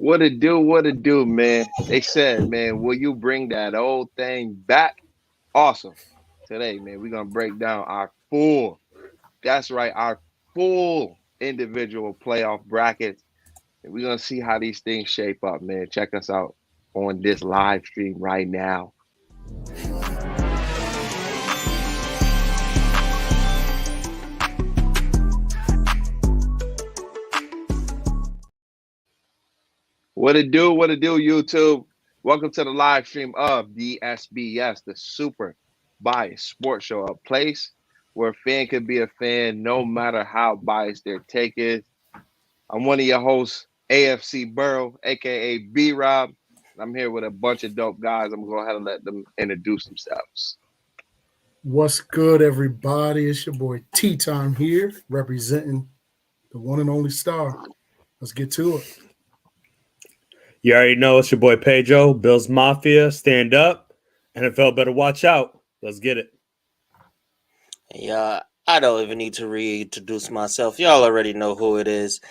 What it do? What it do, man? They said, man, will you bring that old thing back? Awesome. Today, man, we're gonna break down our full. That's right, our full individual playoff brackets, and we're gonna see how these things shape up, man. Check us out on this live stream right now. What it do? What it do, YouTube? Welcome to the live stream of the SBS, the Super Biased Sports Show, a place where a fan could be a fan no matter how biased their take is. I'm one of your hosts, AFC Burrow, aka B Rob. I'm here with a bunch of dope guys. I'm gonna go ahead and let them introduce themselves. What's good, everybody? It's your boy T Time here, representing the one and only star. Let's get to it. You already know it's your boy Pedro, Bills Mafia, stand up. NFL better watch out. Let's get it. Yeah, I don't even need to reintroduce myself. Y'all already know who it is.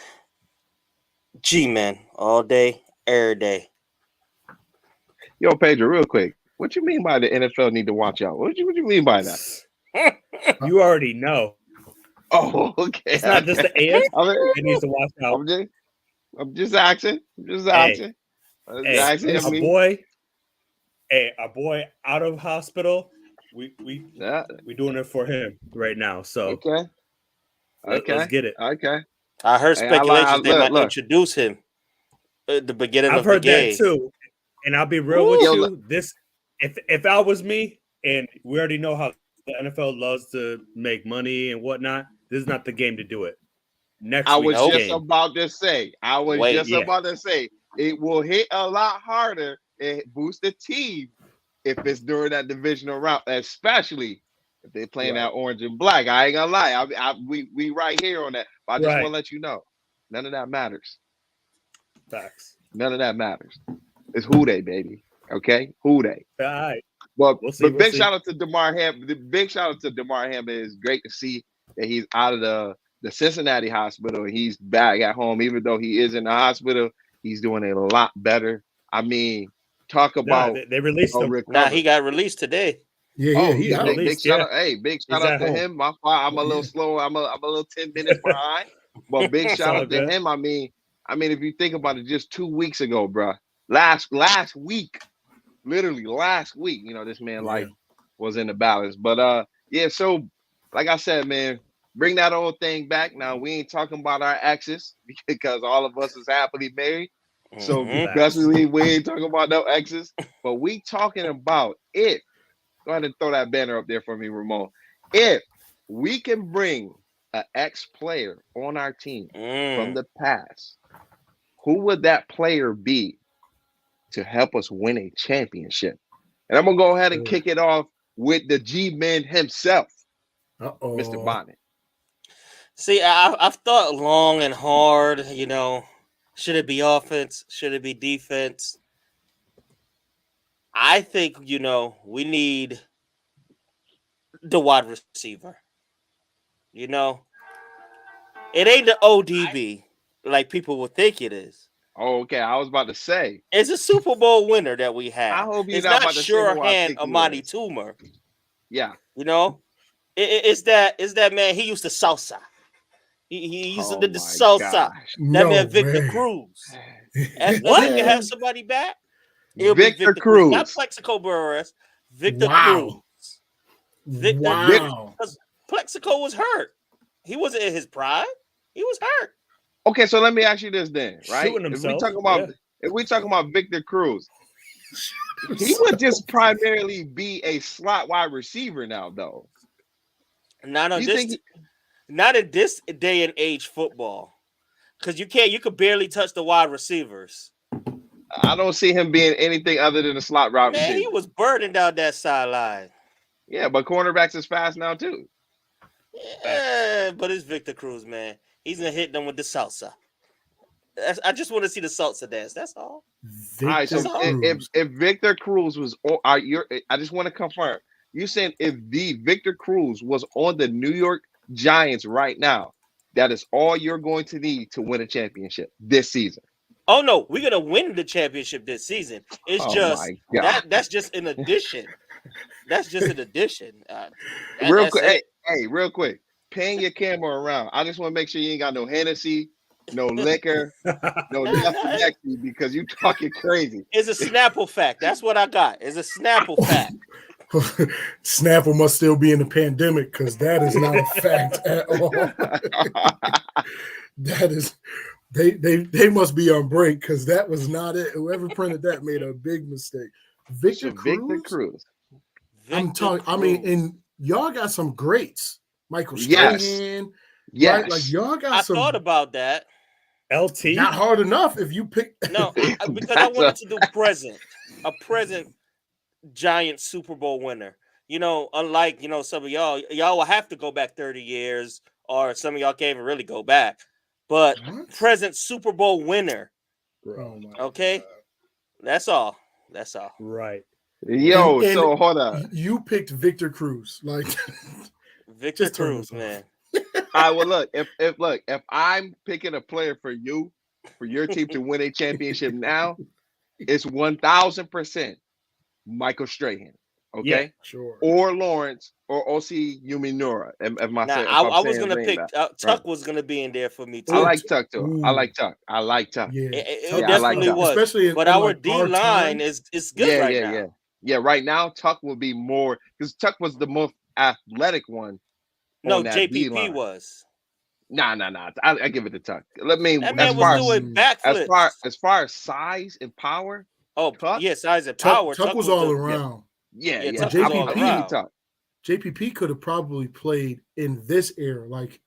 G-Man, all day, every day. Yo, Pedro, real quick. What you mean by the NFL need to watch out? What you mean by that? You already know. Oh, okay. It's not just the AFC that needs to watch out. I'm just asking. Hey, our boy out of hospital. We doing it for him right now. So okay. Let's get it. Okay. I heard speculations they might introduce him at the beginning of the game. I've heard that too. And I'll be real with you. This, if I was me, and we already know how the NFL loves to make money and whatnot, this is not the game to do it. I was just about to say, it will hit a lot harder and boost the team if it's during that divisional round, especially if they're playing that orange and black. I ain't gonna lie. We right here on that. But I just want to let you know, none of that matters. Facts. None of that matters. It's who they, baby. Okay? Who they. All right. Well, but big shout out to DeMar Hamlin. The big shout out to DeMar Hamlin. It's great to see that he's out of the Cincinnati hospital and he's back at home. Even though he is in the hospital, he's doing a lot better. I mean, talk about they released him. He got released today. He got released. Big shout out to him. My fault. I'm a little slow. I'm a little 10 minutes behind. But big shout out to him. I mean, if you think about it, just 2 weeks ago, bro. Last week, literally last week, this man was in the balance. But so like I said, man, bring that old thing back. Now we ain't talking about our exes because all of us is happily married. So definitely we ain't talking about no exes, but we talking about if, go ahead and throw that banner up there for me, Ramon. If we can bring an ex-player on our team from the past, who would that player be to help us win a championship? And I'm going to go ahead and kick it off with the G-Man himself, Mr. Bonnet. See, I've thought long and hard, should it be offense? Should it be defense? I think, we need the wide receiver. It ain't the ODB like people would think it is. Oh, okay. I was about to say. It's a Super Bowl winner that we have. I hope it's not Surehand Amani Toomer. Yeah. It's that man, he used to salsa. He used to do the salsa. That man Victor Cruz. What? You have somebody back? It'll Victor Cruz. Not Plexico Burress. Victor Cruz. Because Plexico was hurt. He wasn't in his prime. He was hurt. Okay, so let me ask you this then, right? If we talking about Victor Cruz, he would just primarily be a slot wide receiver now, though. Not in this day and age football, because you could barely touch the wide receivers. I don't see him being anything other than a slot route receiver. He was burning down that sideline. Yeah, but cornerbacks is fast now too. Yeah, but it's Victor Cruz, man. He's gonna hit them with the salsa. I just want to see the salsa dance. That's all. All right. So if Victor Cruz was, I just want to confirm. You saying if the Victor Cruz was on the New York Giants right now, that is all you're going to need to win a championship this season? Oh no, we're gonna win the championship this season. It's just that's just an addition. That's just an addition. Real quick, hey, real quick. Pan your camera around. I just want to make sure you ain't got no Hennessy, no liquor, no nothing next to you because you talking crazy. It's a Snapple fact. That's what I got. It's a Snapple fact. Snapple must still be in the pandemic because that is not a fact at all. That is, they must be on break because that was not it. Whoever printed that made a big mistake. Victor Cruz. I'm talking. I mean, and y'all got some greats. Michael Strahan. Yes. Right? Like y'all got some. I thought about that. LT. Not hard enough if you pick. No, because I wanted to do a present Giant Super Bowl winner. You know, unlike, you know, some of y'all will have to go back 30 years, or some of y'all can't even really go back. But present Super Bowl winner. Oh okay? God. That's all. Right. Yo, and so hold on. You picked Victor Cruz. Like Victor Cruz, man. I will look. If I'm picking a player for your team to win a championship now, it's 1,000% Michael Strahan. Okay, yeah, sure. Or Lawrence or Osi Umenyiora. I was gonna pick Tuck. Was gonna be in there for me too. I like Tuck too. Ooh. I like Tuck. Yeah, it definitely was. Especially but our D line is good right now. Yeah, right now Tuck will be more because Tuck was the most athletic one. No, JPP was. Nah. I give it to Tuck. Let me. That man was doing backflips. As far as size and power. Oh, Tuck, yeah, size and power. Tuck was all around. Yeah. JPP could have probably played in this era. Like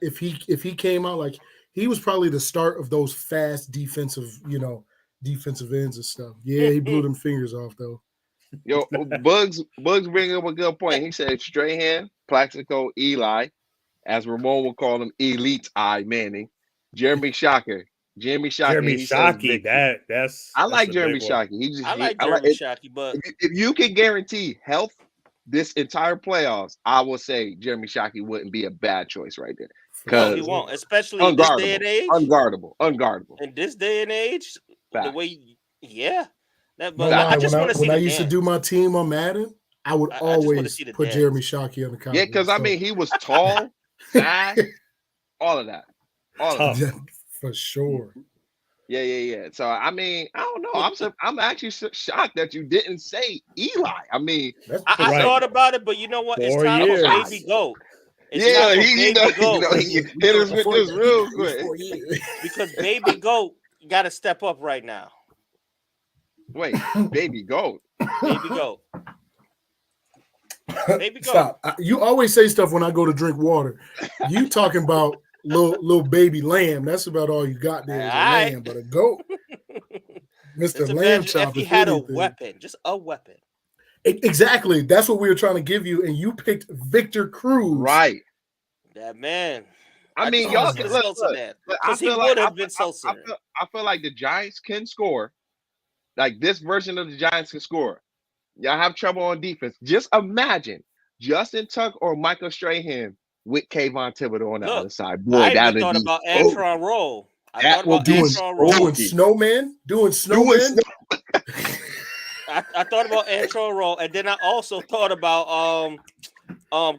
if he came out, like he was probably the start of those fast defensive ends and stuff. Yeah, he blew them fingers off though. Yo, Bugs bringing up a good point. He said Strahan, Plaxico, Eli, as Ramon will call him, Elite Eye Manning, Jeremy Shockey. That's I like Jeremy Shockey. I like Jeremy Shockey, but if you can guarantee health this entire playoffs, I will say Jeremy Shockey wouldn't be a bad choice right there. Because he won't, especially in this day and age. Unguardable. In this day and age, the way, But I just want to see. When I used to do my team on Madden, I would always put Jeremy Shockey on the cover. Yeah, because I mean he was tall, fast, all of that. For sure. Yeah. So I mean, I don't know. I'm actually shocked that you didn't say Eli. I mean, I thought about it, but you know what? It's time for Baby Goat. He hit us with this real quick. Because Baby Goat got to step up right now. Wait, Baby Goat. Baby Goat. Stop. You always say stuff when I go to drink water. You talking about little baby lamb. That's about all you got there is a lamb, but a goat. Mr. Lamb Chop. If he had a weapon, just a weapon. Exactly. That's what we were trying to give you, and you picked Victor Cruz. Right. That man. I mean, y'all can look. Because he would have been Sosa. I feel like the Giants can score. Like this version of the Giants can score. Y'all have trouble on defense. Just imagine Justin Tuck or Michael Strahan with Kayvon Thibodeau on the other side. Boy, I even thought about Antron Roll. I thought about Antron Roll. Doing snowman. I thought about Antron Roll, and then I also thought about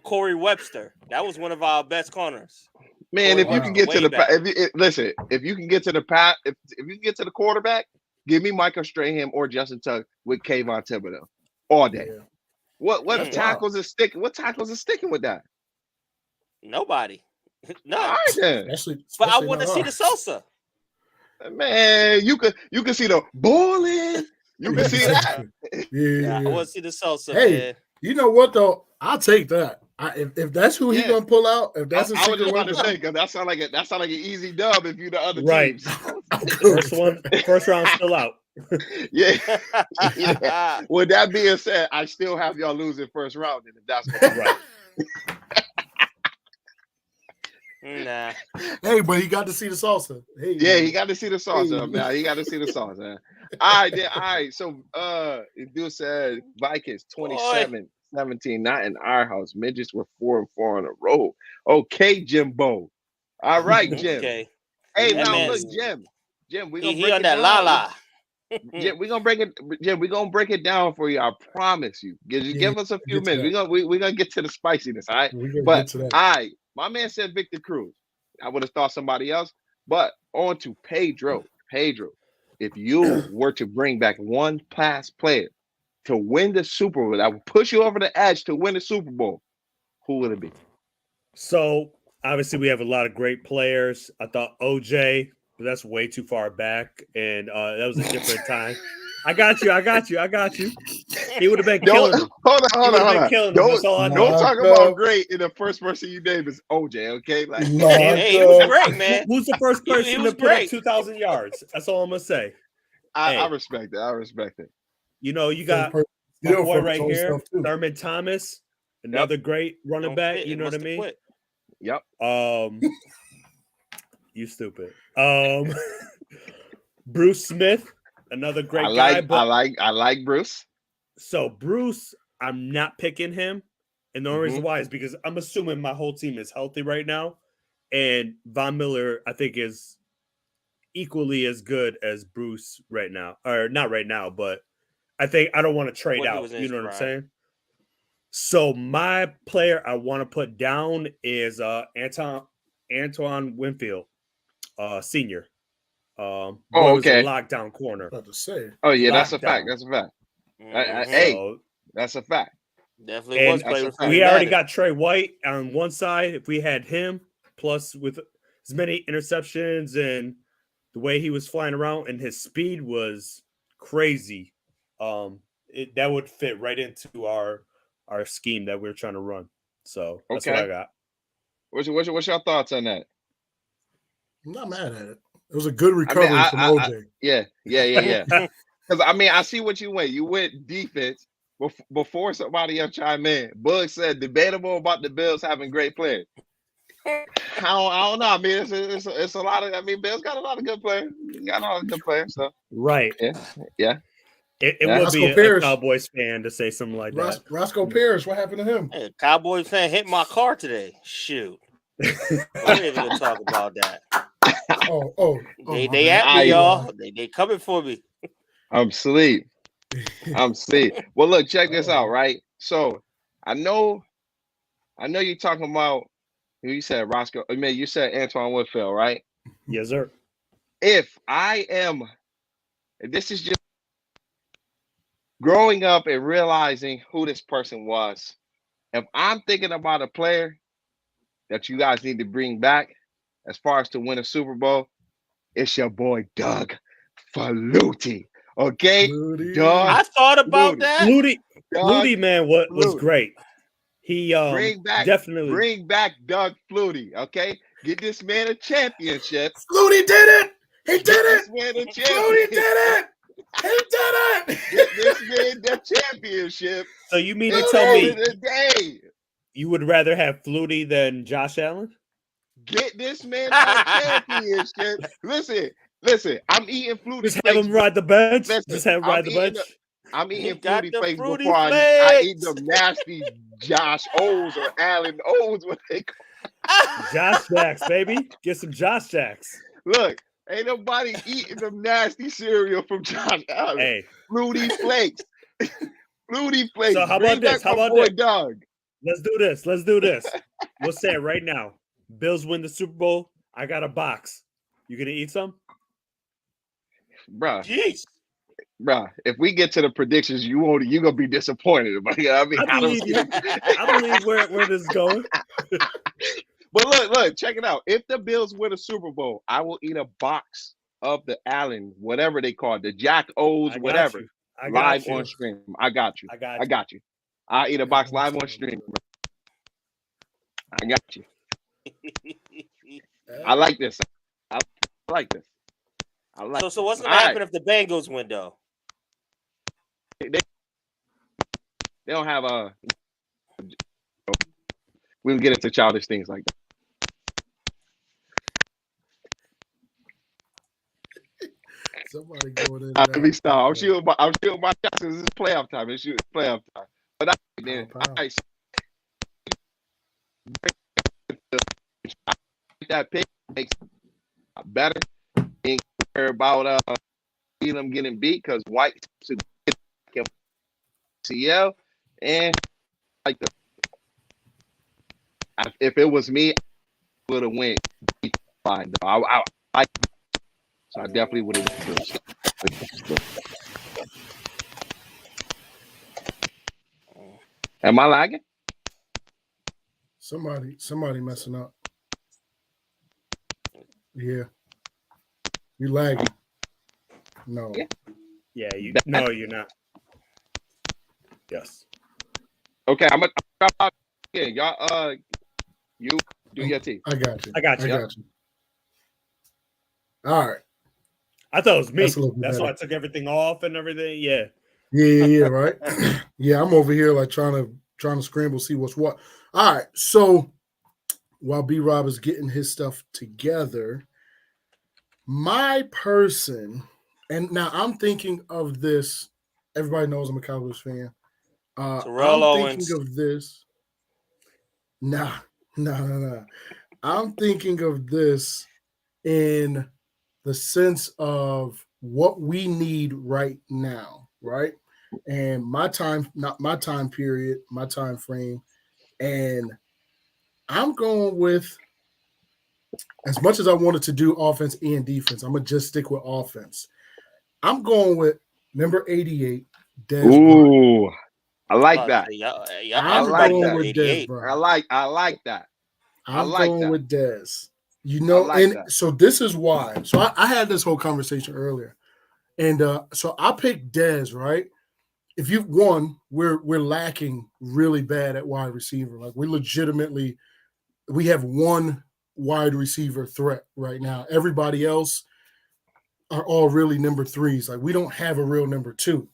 Corey Webster. That was one of our best corners. Man, if you can get to the if you can get to the if you can get to the quarterback, give me Michael Strahan or Justin Tuck with Kayvon Thibodeau all day. Yeah. What tackles are sticking? What tackles are sticking with that? Nobody. No. All right, then. But I want to see the Sosa. Man, you can see the bowling. You can see that. Yeah. I want to see the Sosa. Hey, man. You know what though? I'll take that. If that's who he's gonna pull out, if that's I was just about to say because that sound like an easy dub if you the other right. teams. First round still out. Yeah. With that being said, I still have y'all losing first round. If that's what right. Nah. Hey, but he got to see the salsa. Hey, yeah, he got to see the salsa. Man, he got to see the salsa. Man. All right. So, dude said Vikings 27-17, not in our house. Midgets were 4-4 in a row. Okay, Jimbo. All right, Jim. Okay. Hey, now look, Jim. Jim, we're gonna He break on it that down. la. Jim, we're gonna break it down for you. I promise you. Give us a few minutes. We're gonna get to the spiciness, all right? We're gonna But get to that. my man said Victor Cruz. I would have thought somebody else, but on to Pedro. Pedro, if you were to bring back one past player to win the Super Bowl, that would push you over the edge to win the Super Bowl, who would it be? So obviously we have a lot of great players. I thought OJ, but that's way too far back, and that was a different time. I got you. He would have been killing him. Hold on. That's all I know. Don't talk about great in the first person you name is OJ, okay? Like, hey, he was great, man. Who's the first person to put up 2,000 yards? That's all I'm gonna say. I respect it. I respect it. You know, you got my boy right here, Thurman Thomas, another great running back. You know what I mean? Yep. You stupid. Bruce Smith, another great guy. I like Bruce. So Bruce, I'm not picking him, and the only reason why is because I'm assuming my whole team is healthy right now, and Von Miller I think is equally as good as Bruce right now, or not right now, but I think I don't want to trade out. You know what I'm saying? So my player I want to put down is Antoine Winfield, senior. Okay. Was a lockdown corner. About to say. Oh yeah, that's a fact. That's a fact. Hey, that's a fact. Definitely was playing. We already got Trey White on one side. If we had him, plus with as many interceptions and the way he was flying around and his speed was crazy, that would fit right into our scheme that we're trying to run. So that's what I got. What's your thoughts on that? I'm not mad at it. It was a good recovery from OJ. Yeah. Because I see what you went. You went defense before somebody else chime in. Bug said debatable about the Bills having great players. I don't know. I mean, it's a lot of. I mean, Bills got a lot of good players. So right. Yeah. It would be a Cowboys fan to say something like that. Roscoe Parrish, what happened to him? Hey, Cowboys fan hit my car today. Shoot. We ain't even gonna talk about that. They at me, y'all. They coming for me. I'm asleep. Well, look, check this out, right? So I know you're talking about you said Roscoe. I mean, you said Antoine Winfield, right? Yes, sir. This is just growing up and realizing who this person was. If I'm thinking about a player that you guys need to bring back as far as to win a Super Bowl, it's your boy Doug Flutie. Okay, Doug. I thought about that. Flutie, man, was great. He bring back Doug Flutie. Okay, get this man a championship. Flutie did it. He did it. Flutie did it. He did it. Get this man the championship. So you mean to tell me you would rather have Flutie than Josh Allen? Get this man a championship. Listen. I'm eating Flutie. Just have him ride the bench. Just have him ride the bench. I'm eating Flutie flakes before I eat them nasty Josh O's or Allen O's. What they call Josh Jacks, baby. Get some Josh Jacks. Look, ain't nobody eating them nasty cereal from Josh Allen. Hey, Flutie flakes. Flutie flakes. So how about this? How about this? Doug. Let's do this. We'll say it right now. Bills win the Super Bowl. I got a box. You gonna eat some? Bruh. Jeez. Bruh, if we get to the predictions, you're gonna be disappointed. I believe where this is going. But look, check it out. If the Bills win a Super Bowl, I will eat a box of the Allen, whatever they call it, the Jack O's, whatever, live on stream. I got you. I'll eat a box live on stream. I got you. I like this. So what's gonna happen if the Bengals win though? They don't have a. We'll get into childish things like that. Somebody going in. Let me stop. I'm shooting my shots. This is playoff time. It's playoff time. But that pick makes better. about them getting beat because White CL and like if it was me, I would have went fine. I so I definitely would have went first. Am I lagging? Somebody messing up. Yeah. You lagging. No. Yeah, no, you're not. Yes. Okay, I'm gonna drop out again. Y'all you do your team. I got you. All right. I thought it was me. That's why I took everything off and everything. Yeah. Yeah, right. Yeah, I'm over here like trying to scramble, see what's what. All right. So while B-Rob is getting his stuff together, my person, and now I'm thinking of this. Everybody knows I'm a Cowboys fan. I'm thinking of this. Nah. I'm thinking of this in the sense of what we need right now, right? And my time period, my time frame. And I'm going with, as much as I wanted to do offense and defense, I'm going to just stick with offense. I'm going with number 88, Dez Ooh. Bryant. I like that. I'm going with Dez Bryant. I like that. I'm going with Dez. You know, and that. So this is why. So I had this whole conversation earlier. And so I picked Dez, right? If you've won, we're lacking really bad at wide receiver. Like we have one wide receiver threat right now. Everybody else are all really number threes. Like we don't have a real number two.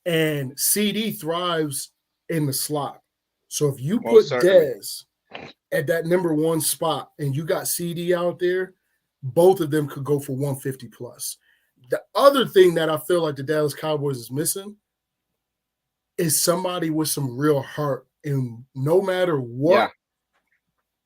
And CD thrives in the slot. So if you put Dez at that number one spot and you got CD out there, both of them could go for 150 plus. The other thing that I feel like the Dallas Cowboys is missing is somebody with some real heart. And no matter what,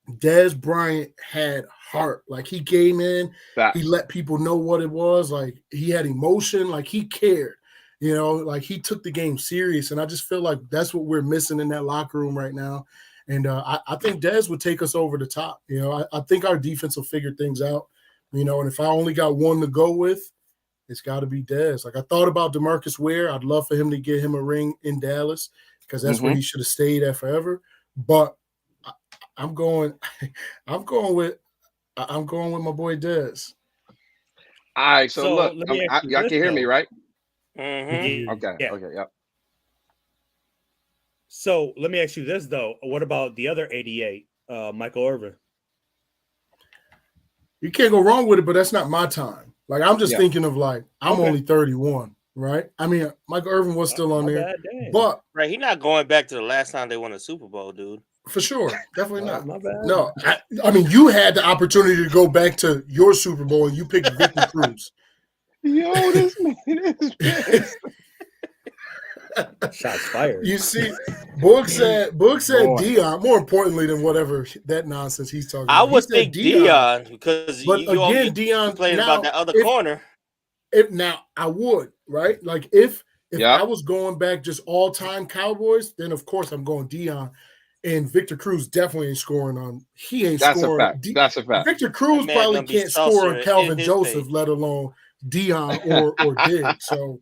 Dez Bryant had heart. Like he came in, he let people know what it was. Like he had emotion, like he cared. You know, like he took the game serious. And I just feel like that's what we're missing in that locker room right now. And I think Dez would take us over the top. You know, I think our defense will figure things out. You know, and if I only got one to go with, it's got to be Dez. Like I thought about DeMarcus Ware. I'd love for him to get him a ring in Dallas because that's where he should have stayed at forever. But I'm going with my boy Dez. All right, so look, y'all can hear me, right? Mm-hmm. Okay, yep. So let me ask you this though: what about the other 88, Michael Irvin? You can't go wrong with it, but that's not my time. Like I'm just thinking of like I'm only 31, right? I mean, Michael Irvin was still on there, but right, he's not going back to the last time they won a Super Bowl, dude. For sure, definitely not. No, I mean you had the opportunity to go back to your Super Bowl and you picked Victor Cruz. Yo, this man is shots fired. You see, Boog said Deion. More importantly than whatever that nonsense he's talking about. I would think Deion because Deion playing about that other corner. Now I would, right? Like if I was going back just all time Cowboys, then of course I'm going Deion. And Victor Cruz definitely ain't scoring on. He ain't scoring. That's a fact. Victor Cruz probably can't score on Calvin Joseph, let alone Deion or Diggs. So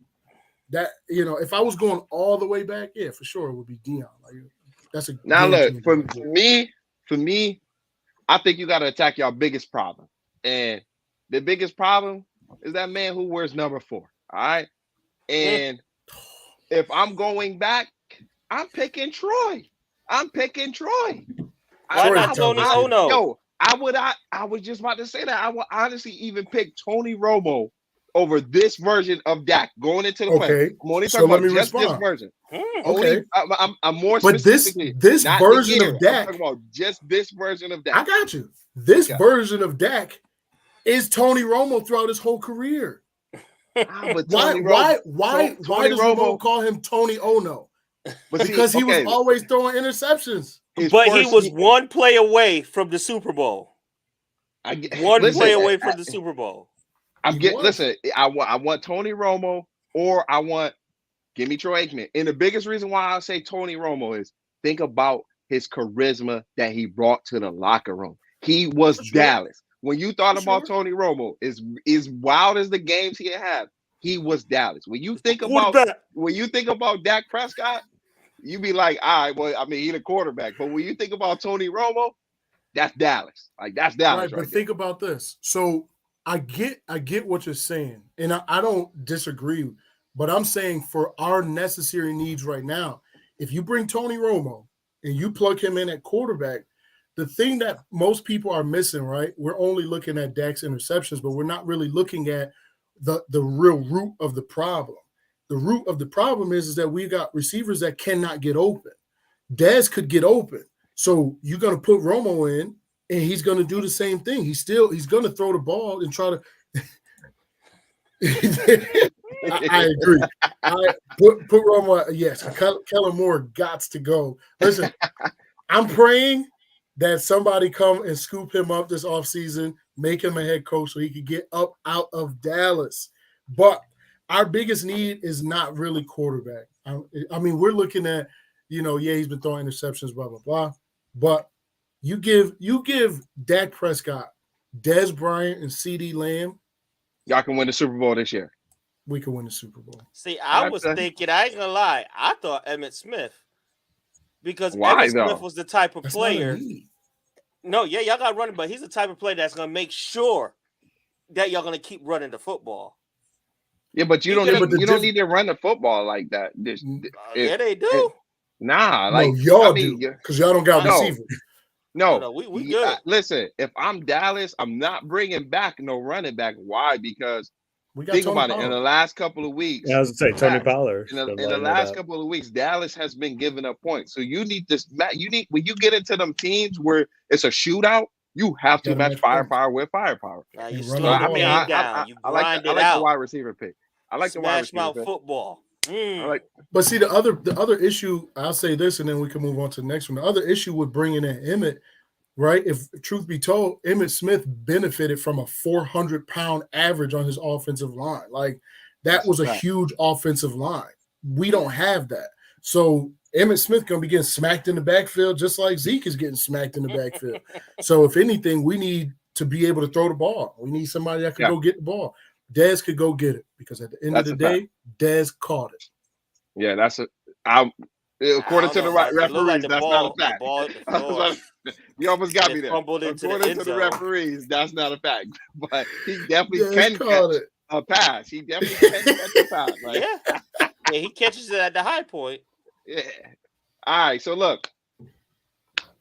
that, you know, if I was going all the way back, yeah, for sure it would be Deion. Like that's a now look for me, I think you got to attack your biggest problem, and the biggest problem is that man who wears number 4. All right, and if I'm going back, I'm picking Troy. Why not Tony Ono? Yo, I was just about to say that. I would honestly even pick Tony Romo over this version of Dak going into the play. I'm only talking about just this version. Okay. I'm more but specifically. This version of Dak. I'm talking about just this version of Dak. I got you. This version of Dak is Tony Romo throughout his whole career. Why does Romo call him Tony Ono? Because he was always throwing interceptions. But he was one play away from the Super Bowl. One play away from the Super Bowl. Listen, I want Tony Romo, or give me Troy Aikman. And the biggest reason why I say Tony Romo is think about his charisma that he brought to the locker room. He was Dallas. When you thought about Tony Romo, is wild as the games he had, he was Dallas. When you think about Dak Prescott, you be like, all right, well, I mean, he's a quarterback. But when you think about Tony Romo, that's Dallas. Like, that's Dallas. Right, but think about this. So I get what you're saying, and I don't disagree. But I'm saying for our necessary needs right now, if you bring Tony Romo and you plug him in at quarterback, the thing that most people are missing, right? We're only looking at Dak's interceptions, but we're not really looking at the real root of the problem. The root of the problem is that we got receivers that cannot get open. Dez could get open. So you're going to put Romo in, and he's going to do the same thing. He's going to throw the ball and try to I agree. Put Romo. Yes, Kellen Moore gots to go. Listen, I'm praying that somebody come and scoop him up this offseason, make him a head coach so he could get up out of Dallas. But our biggest need is not really quarterback. I mean, we're looking at, he's been throwing interceptions, blah, blah, blah. But you give Dak Prescott, Dez Bryant, and CD Lamb. Y'all can win the Super Bowl this year. We can win the Super Bowl. See, I was thinking, I ain't gonna lie, I thought Emmitt Smith. Because Why, Emmitt Smith was the type of player. No, yeah, y'all got running, but he's the type of player that's gonna make sure that y'all gonna keep running the football. Yeah, but you don't need to run the football like that. Yeah, they do. Y'all do, because y'all don't got receivers. No, we good. Listen, if I'm Dallas, I'm not bringing back no running back. Why? Because think about it. In the last couple of weeks, I was going to say Tony Pollard. In the last couple of weeks, Dallas has been giving up points. So you need this. When you get into them teams where it's a shootout, you have to match firepower with firepower. Now you slow the game down. You grind it out. I like the wide receiver pick. I like the wide receiver mouth football. But see, the other issue, I'll say this, and then we can move on to the next one. The other issue with bringing in Emmitt, right? If truth be told, Emmitt Smith benefited from a 400-pound average on his offensive line. Like, that was a huge offensive line. We don't have that. So Emmitt Smith going to be getting smacked in the backfield just like Zeke is getting smacked in the backfield. So if anything, we need to be able to throw the ball. We need somebody that can go get the ball. Dez could go get it, because at the end of the day, Dez caught it. Yeah, according to the referees, that's not a fact. You almost got me there. According to the referees, that's not a fact. But he definitely can catch a pass. He definitely can catch a pass. Like, yeah, he catches it at the high point. Yeah. All right, so look,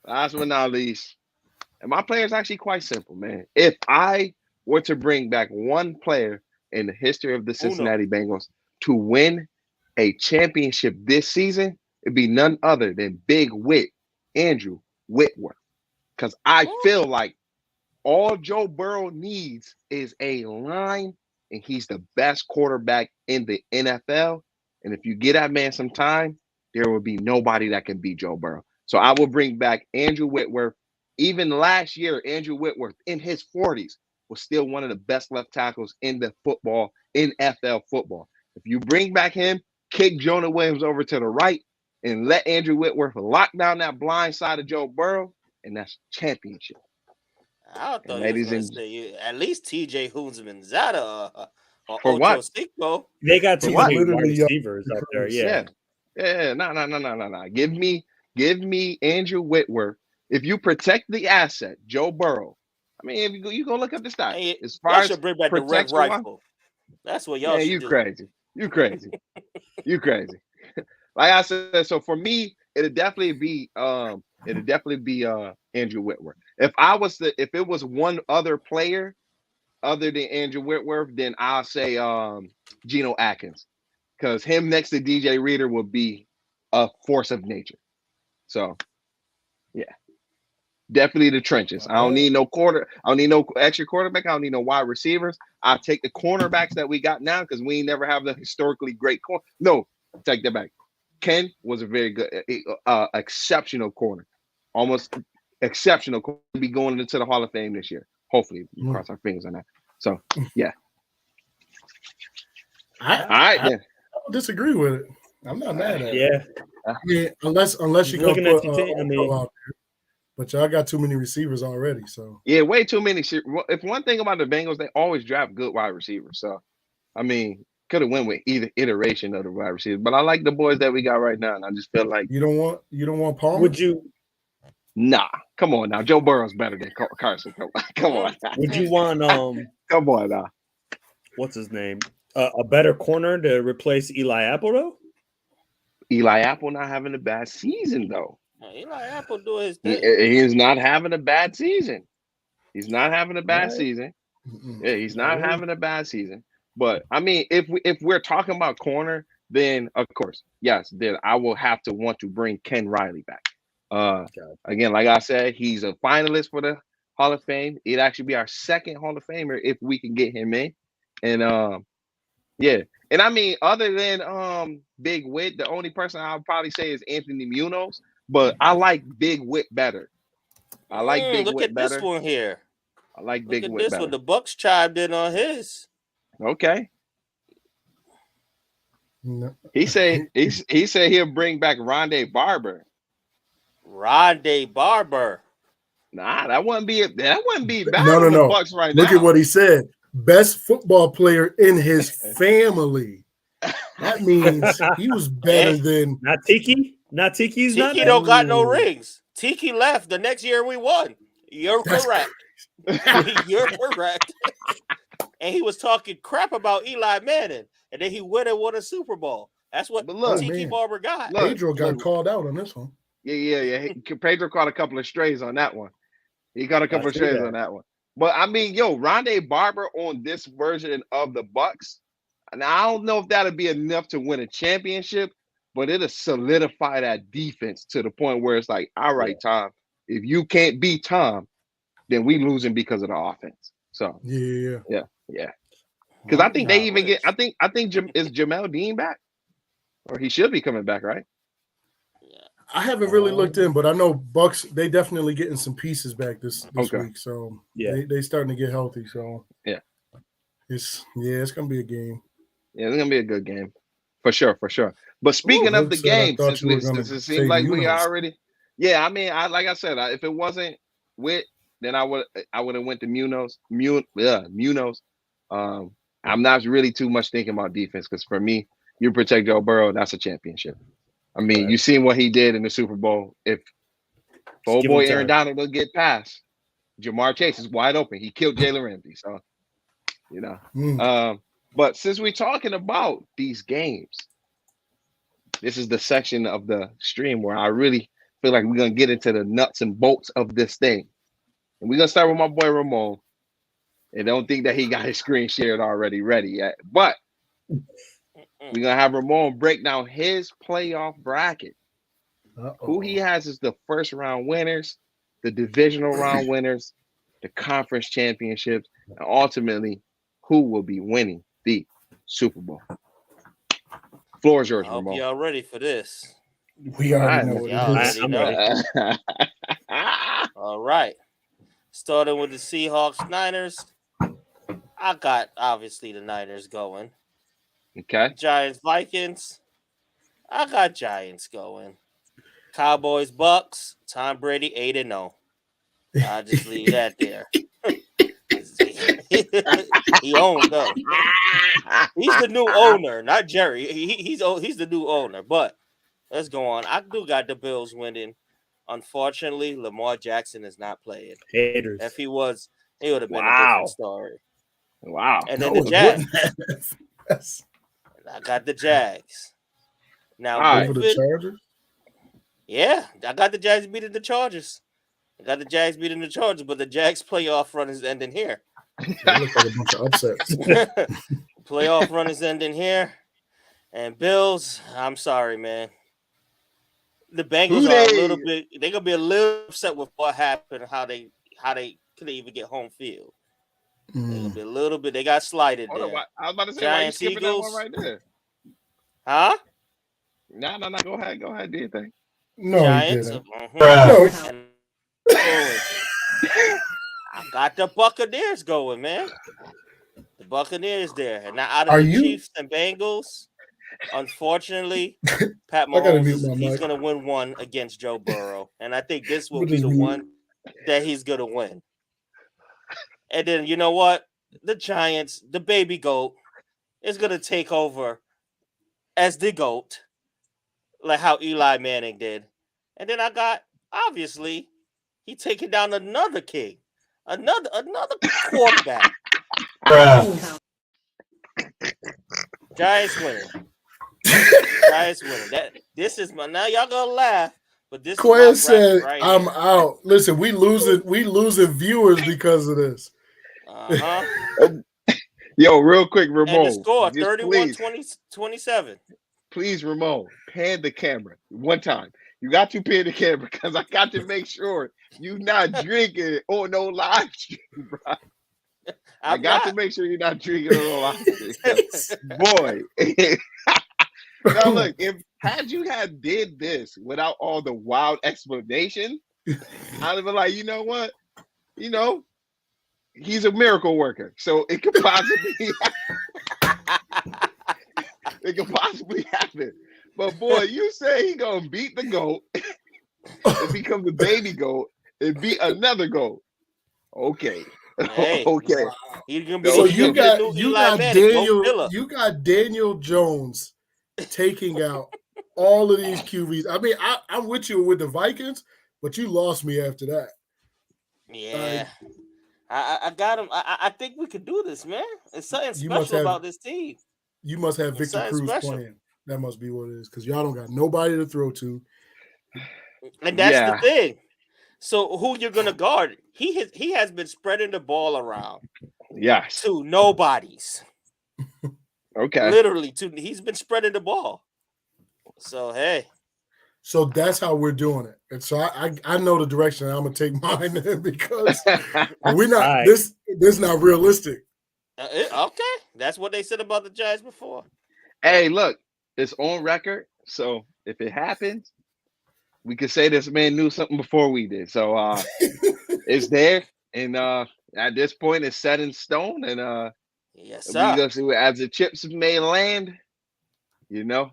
last but not least, and my plan is actually quite simple, man. If I were to bring back one player in the history of the Cincinnati Bengals to win a championship this season, it'd be none other than Big Whit, Andrew Whitworth. Because I feel like all Joe Burrow needs is a line, and he's the best quarterback in the NFL. And if you get that man some time, there will be nobody that can beat Joe Burrow. So I will bring back Andrew Whitworth. Even last year, Andrew Whitworth in his 40s was still one of the best left tackles in NFL football. If you bring back him, kick Jonah Williams over to the right, and let Andrew Whitworth lock down that blind side of Joe Burrow, and that's championship. I thought you was going to say at least TJ Huzmanzada for what? They got two wide receivers up there. Yeah. No. Give me Andrew Whitworth. If you protect the asset, Joe Burrow. I mean, if you go look up the stats. Hey, as far as bring back the red rifle. That's what y'all should do. You crazy. Like I said, so for me, it'd definitely be Andrew Whitworth. If it was one other player other than Andrew Whitworth, then I'll say Geno Atkins, because him next to DJ Reader would be a force of nature. So, yeah, definitely the trenches. I don't need no extra quarterback. I don't need no wide receivers. I'll take the cornerbacks that we got now, because we ain't never have the historically great corner. No, take that back. Ken was a very good, exceptional corner, almost exceptional. Be going into the Hall of Fame this year. Hopefully, we cross our fingers on that. So, yeah. I don't disagree with it. I'm not mad at it. Yeah, unless you're gonna put out there. But y'all got too many receivers already. So yeah, way too many. If one thing about the Bengals, they always draft good wide receivers. So I mean, could have went with either iteration of the wide receivers. But I like the boys that we got right now, and I just feel like you don't want Palmer. Would you? Nah, come on now. Joe Burrow's better than Carson. Come on. Would you want Come on now. What's his name? A better corner to replace Eli Apple though? Eli Apple not having a bad season though. Eli Apple doing his thing. He is not having a bad season. He's not having a bad season. Yeah, he's not having a bad season. But I mean, if we're talking about corner, then of course, yes, then I will have to want to bring Ken Riley back. Again, like I said, he's a finalist for the Hall of Fame. It'd actually be our second Hall of Famer if we can get him in. And yeah. And I mean, other than Big Wit, the only person I would probably say is Anthony Munoz, but I like Big Wit better. I like Big Wit better. Look at this one here. I like Big Wit better. One. The Bucks chimed in on his. Okay. No. He said he'll bring back Rondé Barber. Rondé Barber. Nah, that wouldn't be bad. No. The Bucks right Look now. at what he said. Best football player in his family. That means he was better than not Tiki. Not Tiki's. Tiki not don't got no rings. Tiki left the next year we won. You're correct. You're correct. And he was talking crap about Eli Manning, and then he went and won a Super Bowl. That's what Tiki Barber got. Pedro got called out on this one. Yeah. Pedro caught a couple of strays on that one. He got a couple of strays on that one. But I mean, Rondé Barber on this version of the Bucks, and I don't know if that'll be enough to win a championship, but it'll solidify that defense to the point where it's like, all right, Tom, if you can't beat Tom, then we losing because of the offense. So yeah. Because I think they even get. I think is Jamel Dean back, or he should be coming back, right? I haven't really looked in, but I know Bucks, they definitely getting some pieces back this week. So they starting to get healthy. So it's gonna be a game. Yeah, it's gonna be a good game. For sure. But speaking of the game, since it seems like we already I mean, like I said, if it wasn't Wit, then I would have went to Munoz. I'm not really too much thinking about defense because for me, you protect Joe Burrow, that's a championship. I mean, you seen what he did in the Super Bowl. If old boy Aaron Donald will get past, Jamar Chase is wide open. He killed Jalen Ramsey. So, but since we're talking about these games, this is the section of the stream where I really feel like we're going to get into the nuts and bolts of this thing. And we're going to start with my boy Ramon. And don't think that he got his screen shared already ready yet. But we're going to have Ramon break down his playoff bracket. Who he has is the first round winners, the divisional round winners, the conference championships, and ultimately who will be winning the Super Bowl. Floor is yours, Ramon. Y'all ready for this? We already know what it is. All right. Starting with the Seahawks Niners. I got obviously the Niners going. Okay. Giants Vikings. I got Giants going. Cowboys Bucks. Tom Brady 8-0. I'll just leave that there. He owns though. He's the new owner, not Jerry. He's the new owner. But let's go on. I do got the Bills winning. Unfortunately, Lamar Jackson is not playing. Haters. If he was, it would have been a different story. Wow. And then the Jags. I got the Jags. Now over the Chargers? Yeah, I got the Jags beating the Chargers. But the Jags playoff run is ending here. They look like a bunch of upsets. Playoff run is ending here. And Bills, I'm sorry, man. The Bengals are a little bit, they're gonna be a little upset with what happened, how they couldn't even get home field. They're gonna be a little bit, they got slighted there. I was about to say, Giants, why you skipping Eagles? that one right there? Huh? No, go ahead, do your thing. No, Giants. I got the Buccaneers going, man. The Buccaneers there. And now out of the Chiefs and Bengals, unfortunately, Pat Mahomes, he's going to win one against Joe Burrow. And I think this will be the one that he's going to win. And then, you know what? The Giants, the baby GOAT, is going to take over as the GOAT, like how Eli Manning did. And then I got, obviously, he taking down another king, another quarterback. Giants winning. Giants winning. This is my, now y'all gonna laugh, but this Quinn is said, right "I'm here. out." Listen, we losing viewers because of this. Yo, real quick, Ramon. And the score 31-27. Please, Ramon, pan the camera one time. You got to pan the camera because I got to make sure you're not drinking on no live stream, bro. I got to make sure you're not drinking on no live stream. Boy. Now look, had you did this without all the wild explanation, I'd have been like, you know what? You know, he's a miracle worker. So it could possibly happen. But boy, you say he gonna beat the GOAT and become the baby GOAT and beat another GOAT. Okay. Hey, okay. He's gonna be, so you got Daniel Jones taking out all of these QBs. I mean, I'm with you with the Vikings, but you lost me after that. Yeah. I got him. I think we could do this, man. It's something special about this team. You must have Victor Cruz playing. That must be what it is, because y'all don't got nobody to throw to. And that's the thing. So who you're gonna guard? He has been spreading the ball around. Yes. To nobodies. Okay. Literally, he's been spreading the ball. So hey. So that's how we're doing it. And so I know the direction I'm gonna take mine in, because we're not this is not realistic. Okay. That's what they said about the Giants before. Hey, look, it's on record. So if it happens, we could say this man knew something before we did. So it's there. And at this point, it's set in stone. And yes, we go see as the chips may land, you know.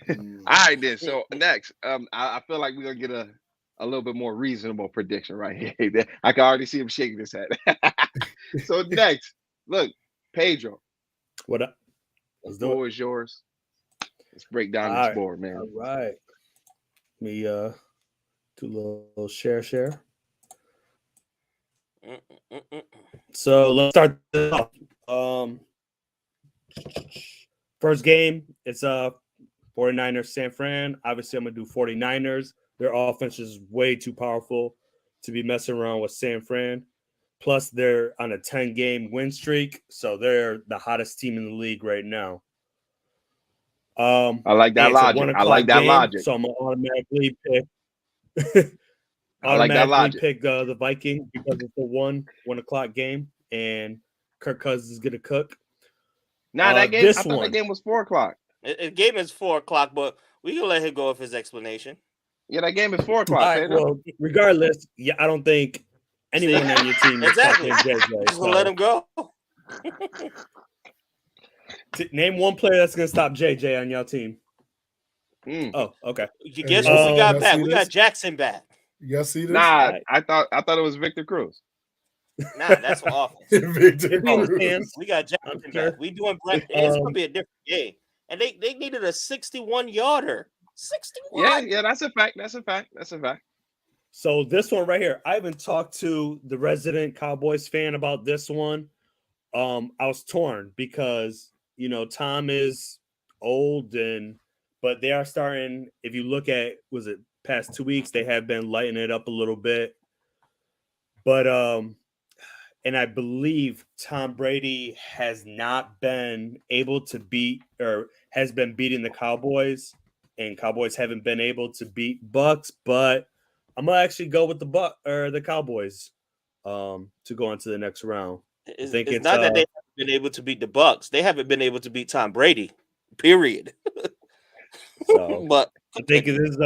All right, then. So next, I feel like we're gonna get a little bit more reasonable prediction right here. I can already see him shaking his head. So next, look, Pedro. What up? The floor is yours. Let's break down this board, man. All right. Me do a little share. So let's start this off. First game, it's 49ers San Fran. Obviously, I'm gonna do 49ers. Their offense is way too powerful to be messing around with San Fran. Plus, they're on a 10-game win streak, so they're the hottest team in the league right now. I like that logic. So I'm gonna automatically pick. Pick the Vikings because it's the 1 o'clock game, and Kirk Cousins is gonna cook. Nah, that game. I thought that game was 4 o'clock. The game is 4 o'clock, but we can let him go with his explanation. Yeah, that game is 4 o'clock. Right, well, regardless, I don't think anyone on your team is exactly. JJ, so let him go. Name one player that's gonna stop JJ on your team. Oh, okay. You guess what we got back? We got Jackson back. You see this? Nah, I thought it was Victor Cruz. Nah, that's offense. Victor Cruz. We got Jackson back. We doing black. It's gonna be a different game. And they needed a 61-yarder. 61. Yeah, that's a fact. So this one right here, I haven't talked to the resident Cowboys fan about this one. I was torn because Tom is old, but they are starting. If you look at past 2 weeks, they have been lighting it up a little bit. But and I believe Tom Brady has not been able to beat, or has been beating the Cowboys, and Cowboys haven't been able to beat Bucks. But I'm gonna actually go with the Cowboys to go into the next round. It's not that they haven't been able to beat the Bucks; they haven't been able to beat Tom Brady. Period. So, but I think it is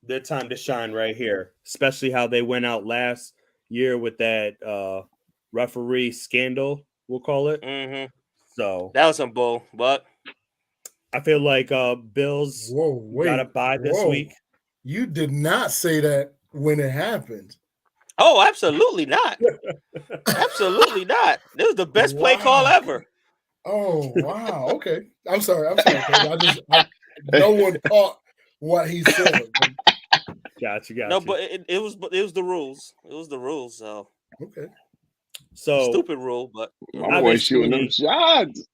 their time to shine right here, especially how they went out last year with that referee scandal, we'll call it. Mm-hmm. So that was some bull, but I feel like Bills got a bye this week. You did not say that when it happened. Oh, absolutely not. Absolutely not. This was the best play call ever. Oh, wow. Okay. I'm sorry. No one caught what he said. Gotcha. No, but it was the rules. It was the rules. So okay. So stupid rule, but my boy shooting them shots.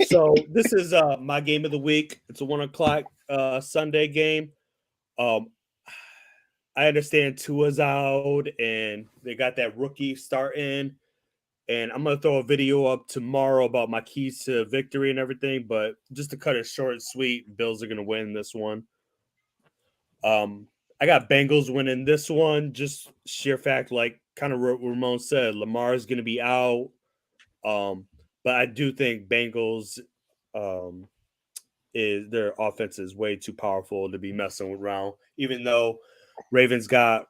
So this is my game of the week. It's a 1:00 Sunday game. I understand Tua's out and they got that rookie starting. And I'm gonna throw a video up tomorrow about my keys to victory and everything. But just to cut it short and sweet, Bills are gonna win this one. I got Bengals winning this one. Just sheer fact, like kind of what Ramon said, Lamar is gonna be out. But I do think Bengals is their offense is way too powerful to be messing around. Even though Ravens got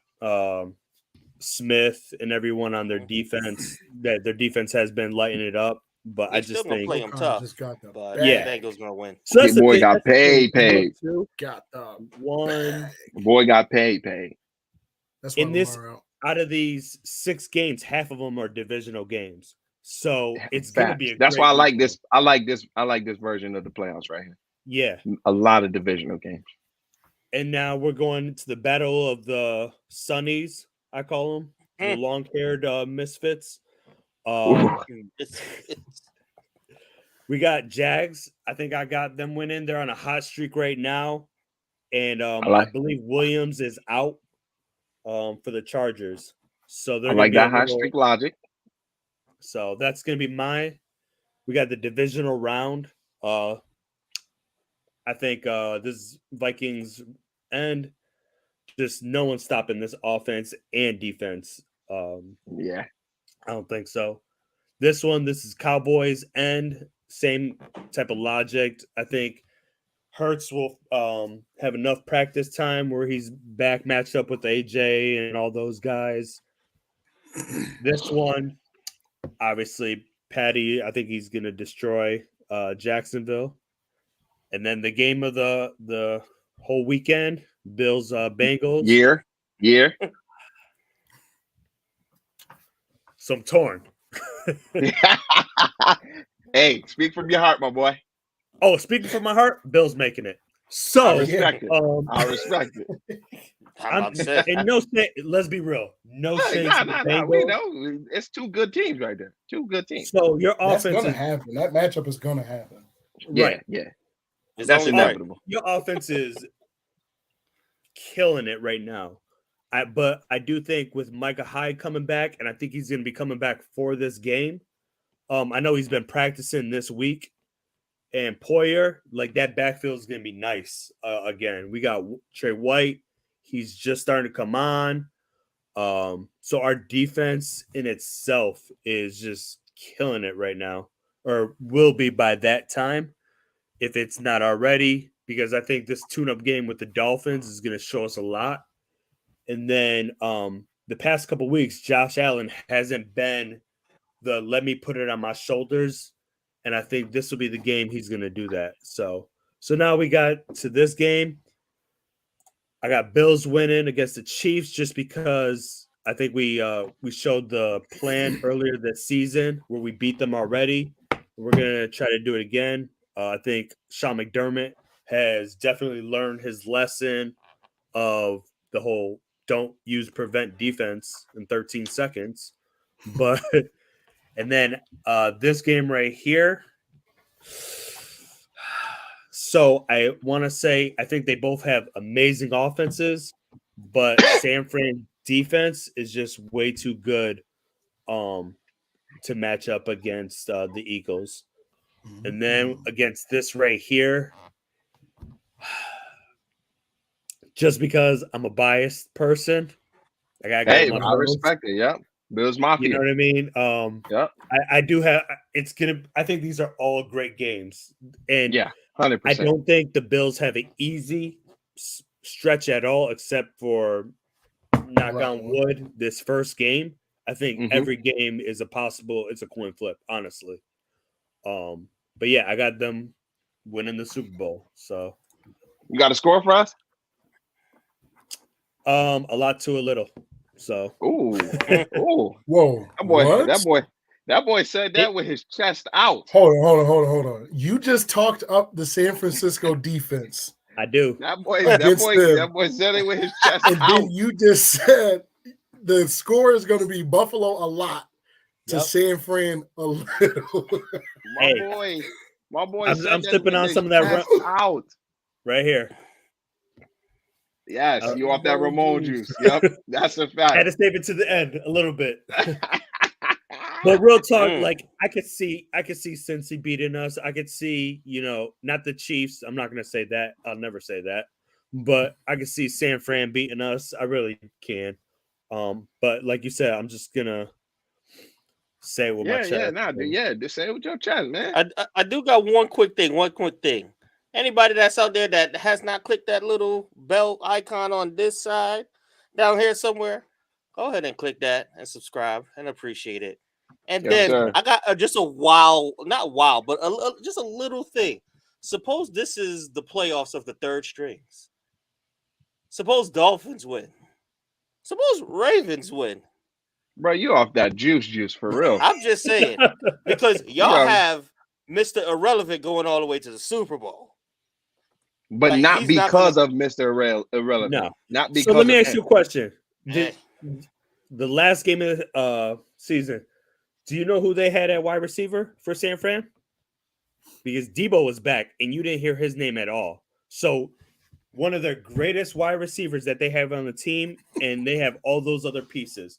Smith and everyone on their defense, that their defense has been lighting it up. But I just think play them tough. But Bengals gonna win. So that's boy got paid. Got one. Boy got paid. That's in this out of these 6 games, half of them are divisional games. So it's gonna be. That's why I like this. I like this version of the playoffs right here. Yeah, a lot of divisional games. And now we're going to the battle of the Sunnies. I call them the long-haired misfits. We got Jags. I think I got them winning. They're on a hot streak right now, and I believe Williams is out for the Chargers. So they're like that hot streak logic. So that's going to be we got the divisional round. I think this Vikings and just no one stopping this offense and defense. Yeah. I don't think so. This is Cowboys and same type of logic. I think Hurts will have enough practice time where he's back matched up with AJ and all those guys. This one, obviously, Patty, I think he's going to destroy Jacksonville. And then the game of the whole weekend, Bills, Bengals. Year. So I'm torn. Hey, speak from your heart, my boy. Oh, speaking from my heart, Bill's making it. So I respect it. I respect it. And let's be real. No sense. We know it's 2 good teams right there. 2 good teams. So your offense is gonna happen. That matchup is gonna happen. Right. Yeah. That's inevitable. Your offense is killing it right now. But I do think with Micah Hyde coming back, and I think he's going to be coming back for this game. I know he's been practicing this week. And Poyer, like that backfield is going to be nice again. We got Trey White. He's just starting to come on. So our defense in itself is just killing it right now, or will be by that time, if it's not already, because I think this tune-up game with the Dolphins is going to show us a lot. And then the past couple of weeks, Josh Allen hasn't been the let me put it on my shoulders. And I think this will be the game he's going to do that. So now we got to this game. I got Bills winning against the Chiefs just because I think we showed the plan earlier this season where we beat them already. We're going to try to do it again. I think Sean McDermott has definitely learned his lesson of the whole don't use prevent defense in 13 seconds. But and then this game right here. So I want to say I think they both have amazing offenses, but San Fran defense is just way too good to match up against the Eagles. And then against this right here, just because I'm a biased person, I respect it. Yep. Bills Mafia. You know what I mean? Yeah. I do have. I think these are all great games, and 100%. I don't think the Bills have an easy stretch at all, except for knock on wood. This first game, I think every game is it's a coin flip, honestly. But yeah, I got them winning the Super Bowl. So you got a score for us? A lot to a little. So ooh. Whoa. That boy said that with his chest out. Hold on. You just talked up the San Francisco defense. I do. That boy said it with his chest out. And then you just said the score is going to be Buffalo a lot to San Fran a little. My boy. I'm sipping on some of that out right here. Yes, you off that Ramon juice. Yep, that's a fact. Had to save it to the end a little bit. But real talk, like I could see Cincy beating us. I could see, not the Chiefs. I'm not gonna say that. I'll never say that. But I could see San Fran beating us. I really can. But like you said, I'm just gonna say it with my chest. Just say it with your chest, man. I do got one quick thing. Anybody that's out there that has not clicked that little bell icon on this side down here somewhere, go ahead and click that and subscribe and appreciate it. And then I got just a just a little thing. Suppose this is the playoffs of the third strings. Suppose Dolphins win. Suppose Ravens win. Bro, you off that juice for real. I'm just saying. Because y'all have Mr. Irrelevant going all the way to the Super Bowl. But not because of Mr. Irrelevant. No. Not because So let me ask you a question. The last game of the season, do you know who they had at wide receiver for San Fran? Because Debo was back, and you didn't hear his name at all. So one of their greatest wide receivers that they have on the team, and they have all those other pieces.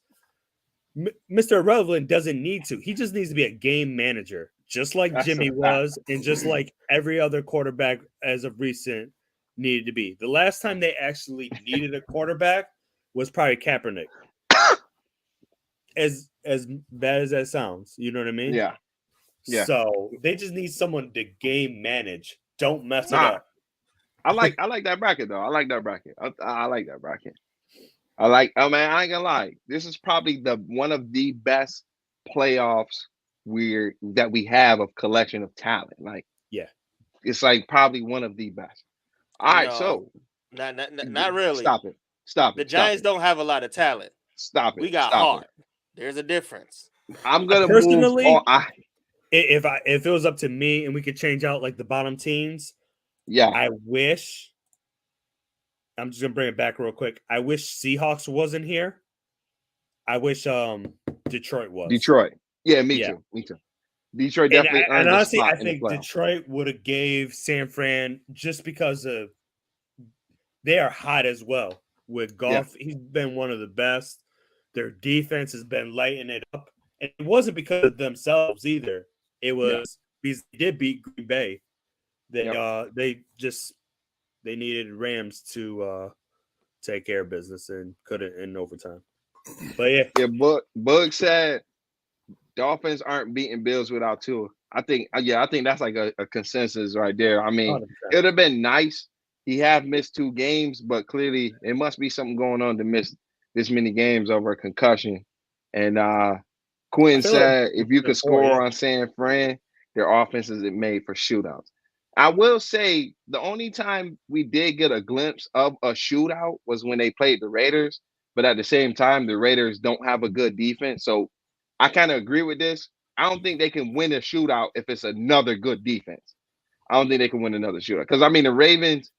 Mr. Irrelevant doesn't need to. He just needs to be a game manager, just like Jimmy was, and just like every other quarterback as of recent needed to be. The last time they actually needed a quarterback was probably Kaepernick. As bad as that sounds, you know what I mean? Yeah. So they just need someone to game manage. Don't mess it up. I like that bracket though. I like that bracket. I like that bracket. I ain't gonna lie. This is probably one of the best playoffs that we have of collection of talent. Like, yeah, it's like probably one of the best. All right, so not really. Stop it. The Giants don't have a lot of talent. Stop it. We got heart. There's a difference. I'm gonna personally move if it was up to me and we could change out like the bottom teams. Yeah, I wish. I'm just gonna bring it back real quick. I wish Seahawks wasn't here. I wish Detroit was. Detroit. Yeah, me too. Detroit definitely earned a honestly, spot I think Detroit would have gave San Fran just because of they are hot as well. With Goff, he's been one of the best. Their defense has been lighting it up. And it wasn't because of themselves either. It was because they did beat Green Bay. They needed Rams to take care of business and couldn't in overtime. But Bug said Dolphins aren't beating Bills without Tua. I think that's like a consensus right there. I mean, 100%. It would have been nice. He have missed 2 games, but clearly it must be something going on to miss this many games over a concussion. And Quinn said if you could score on San Fran, their offense is made for shootouts. I will say the only time we did get a glimpse of a shootout was when they played the Raiders. But at the same time, the Raiders don't have a good defense. So I kind of agree with this. I don't think they can win a shootout if it's another good defense. I don't think they can win another shootout. Because, I mean, the Ravens,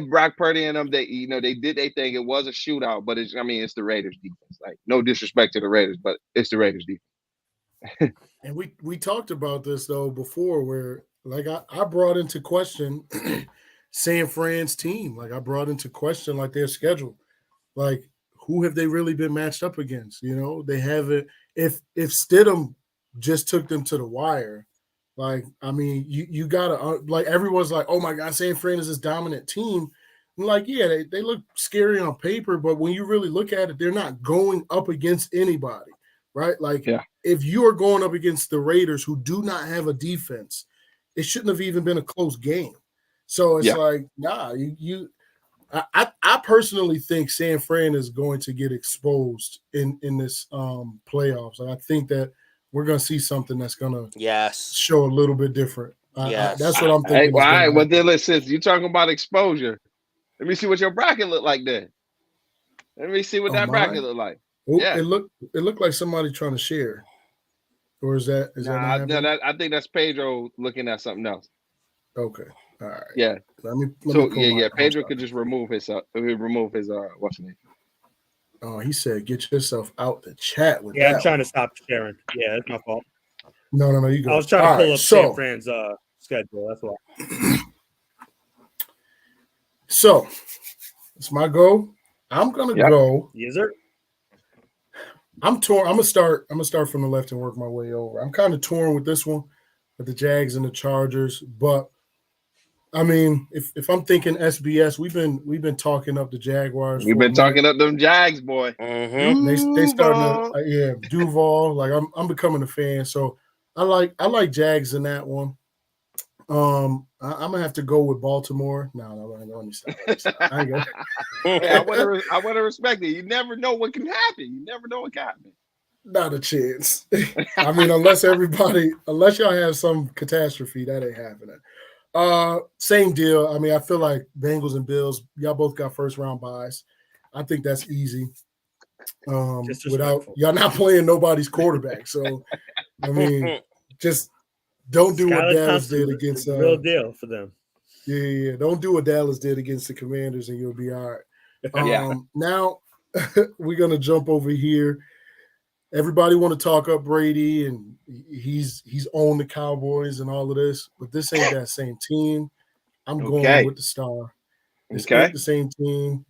Brock Purdy and them, they did their thing. It was a shootout, but it's the Raiders defense. Like, no disrespect to the Raiders, but it's the Raiders defense. And we talked about this, though, before where, like, I brought into question San Fran's team. Like, I brought into question, like, their schedule. Like, who have they really been matched up against? You know, they haven't. If Stidham just took them to the wire, like, I mean, you gotta like everyone's like, oh my God, San Fran is this dominant team. I'm like, yeah, they look scary on paper, but when you really look at it, they're not going up against anybody, right? Like, if you are going up against the Raiders, who do not have a defense, it shouldn't have even been a close game. So it's like, nah, I personally think San Fran is going to get exposed in this playoffs. And I think that we're gonna see something that's gonna yes show a little bit different. yes That's what I'm thinking. All right, well then listen, you're talking about exposure. Let me see what your bracket look like then. Let me see what that bracket look like. Oh, yeah, it looked like somebody trying to share, or is that I think that's Pedro looking at something else. Okay, all right. Yeah. Let me Pedro could just remove his what's the name? Oh, he said, "Get yourself out the chat with that." Yeah, I'm trying to stop sharing. Yeah, that's my fault. No, you go. I was trying to pull up San Fran's schedule. That's why. So, it's my go. I'm gonna go. Yes, sir. I'm torn. I'm gonna start from the left and work my way over. I'm kind of torn with this one, with the Jags and the Chargers. But I mean, if I'm thinking SBS, we've been talking up the Jaguars. We've been talking up them Jags, boy. Mm-hmm. They starting to Duval. Like I'm becoming a fan. So I like Jags in that one. I'm gonna have to go with Baltimore. No, let me stop. I want to respect it. You never know what can happen. You never know what can happen. Not a chance. I mean, unless y'all have some catastrophe, that ain't happening. Same deal. I mean, I feel like Bengals and Bills, y'all both got first round buys. I think that's easy. Without y'all not playing nobody's quarterback. So I mean, just don't do what Dallas did against real deal for them. Yeah. Don't do what Dallas did against the Commanders, and you'll be all right. Now we're gonna jump over here. Everybody want to talk up Brady, and he's owned the Cowboys and all of this, but this ain't that same team. I'm going with the Star. This ain't the same team.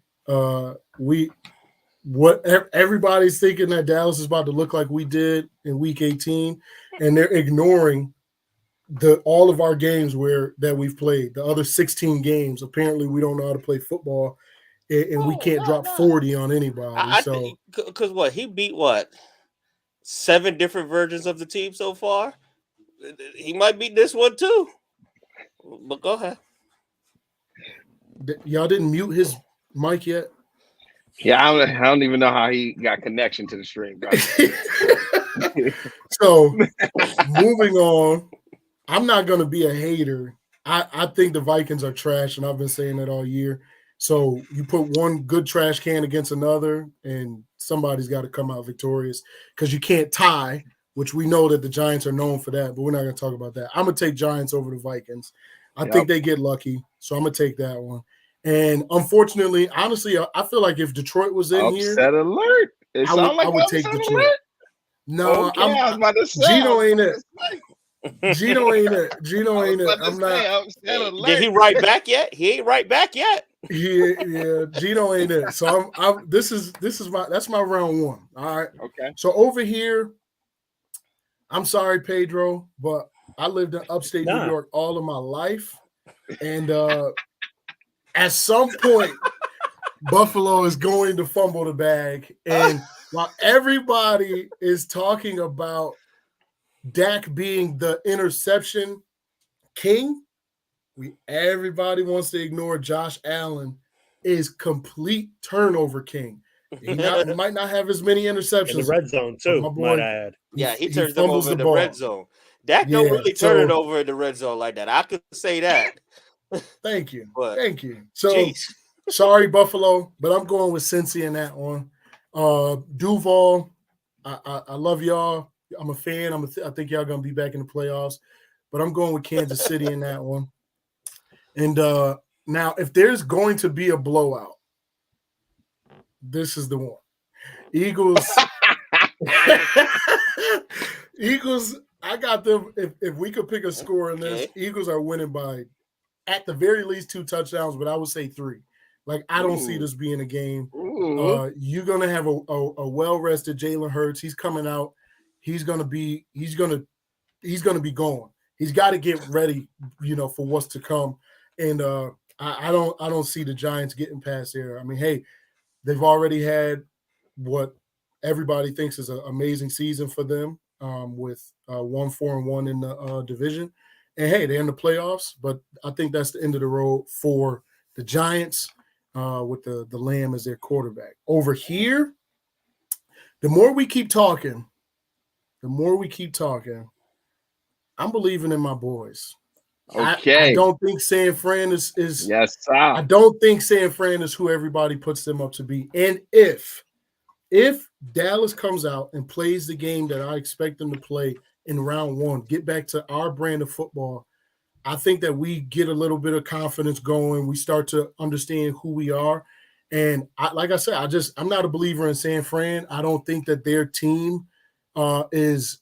Everybody's thinking that Dallas is about to look like we did in Week 18, and they're ignoring all of our games that we've played. The other 16 games. Apparently, we don't know how to play football, and we can't drop 40 on anybody. Because he beat 7 different versions of the team so far. He might beat this one too. But go ahead. Y'all didn't mute his mic yet? Yeah, I don't even know how he got connection to the stream, bro. So, moving on, I'm not going to be a hater. I think the Vikings are trash, and I've been saying that all year. So you put one good trash can against another, and somebody's got to come out victorious because you can't tie, which we know that the Giants are known for that, but we're not going to talk about that. I'm going to take Giants over the Vikings. I think they get lucky, so I'm going to take that one. And unfortunately, honestly, I feel like if Detroit was in upset alert. I would take Detroit. Alert? No, okay, I was about to say, Gino ain't it. Gino ain't it. I'm not. Did he write back yet? He ain't write back yet. Yeah. Gino ain't it. So that's my round one. All right. Okay. So over here, I'm sorry, Pedro, but I lived in upstate New York all of my life, and at some point, Buffalo is going to fumble the bag, and while everybody is talking about Dak being the interception king, everybody wants to ignore Josh Allen is complete turnover king. He might not have as many interceptions in the red zone too. My boy, might add. Yeah, he turns them over in the red zone. Dak don't really turn it over in the red zone like that. I could say that. Thank you. So sorry, Buffalo, but I'm going with Cincy in that one. Duval, I love y'all. I'm a fan. I think y'all gonna be back in the playoffs, but I'm going with Kansas City in that one. And now, if there's going to be a blowout, this is the one. Eagles. Eagles. I got them. If we could pick a score in this, Eagles are winning by, at the very least, 2 touchdowns, but I would say 3. Like, I don't see this being a game. You're gonna have a well-rested Jalen Hurts. He's coming out. He's gonna be gone. He's got to get ready, for what's to come. And I don't see the Giants getting past there. I mean, hey, they've already had what everybody thinks is an amazing season for them, with 1-4-1 in the division. And hey, they're in the playoffs, but I think that's the end of the road for the Giants, with the Lamb as their quarterback. Over here, the more we keep talking, the more we keep talking, I'm believing in my boys. Okay. I don't think San Fran is yes, sir. I don't think San Fran is who everybody puts them up to be. And if Dallas comes out and plays the game that I expect them to play in round 1, get back to our brand of football, I think that we get a little bit of confidence going. We start to understand who we are. And like I said, I'm not a believer in San Fran. I don't think that their team is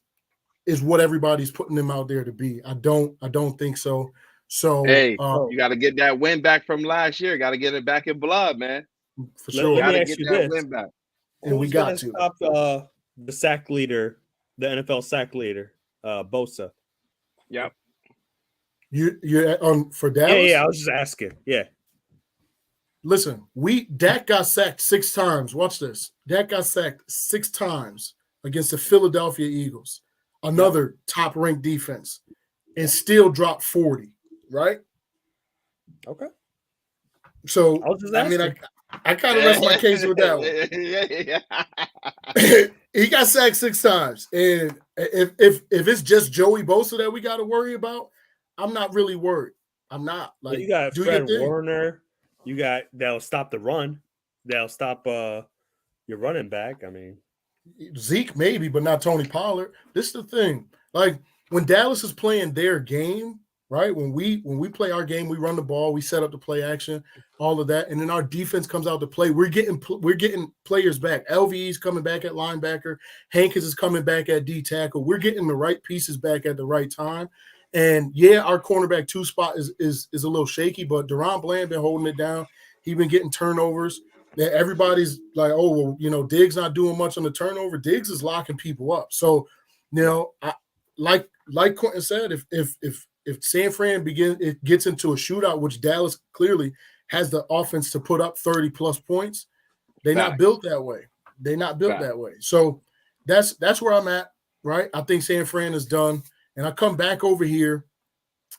what everybody's putting them out there to be. I don't think so. So hey, you got to get that win back from last year. Got to get it back in blood, man. For sure. Let me ask you this. Win back. And we got to stop the sack leader, the NFL sack leader, Bosa. Yep. You're on for Dallas? Yeah, I was just asking. Yeah. Listen, Dak got sacked 6 times. Watch this. Dak got sacked 6 times against the Philadelphia Eagles, another top-ranked defense, and still dropped 40, right? Okay. So, I mean, I kind of rest my case with that one. He got sacked 6 times. And if it's just Joey Bosa that we got to worry about, I'm not really worried. I'm not. Like, you got Fred Warner. You got that'll stop the run. That'll stop your running back. I mean, Zeke maybe, but not Tony Pollard. This is the thing. Like when Dallas is playing their game, right? When we play our game, we run the ball, we set up the play action, all of that, and then our defense comes out to play. We're getting players back. LVE's coming back at linebacker. Hankins is coming back at D tackle. We're getting the right pieces back at the right time. And yeah, our cornerback 2 spot is a little shaky, but Deron Bland been holding it down. He's been getting turnovers. That everybody's like, oh well, you know, Diggs not doing much on the turnover. Diggs is locking people up. So, you know, like Quentin said, if San Fran gets into a shootout, which Dallas clearly has the offense to put up 30+ points, they're not built that way. They're not built that way. So that's where I'm at, right? I think San Fran is done. And I come back over here,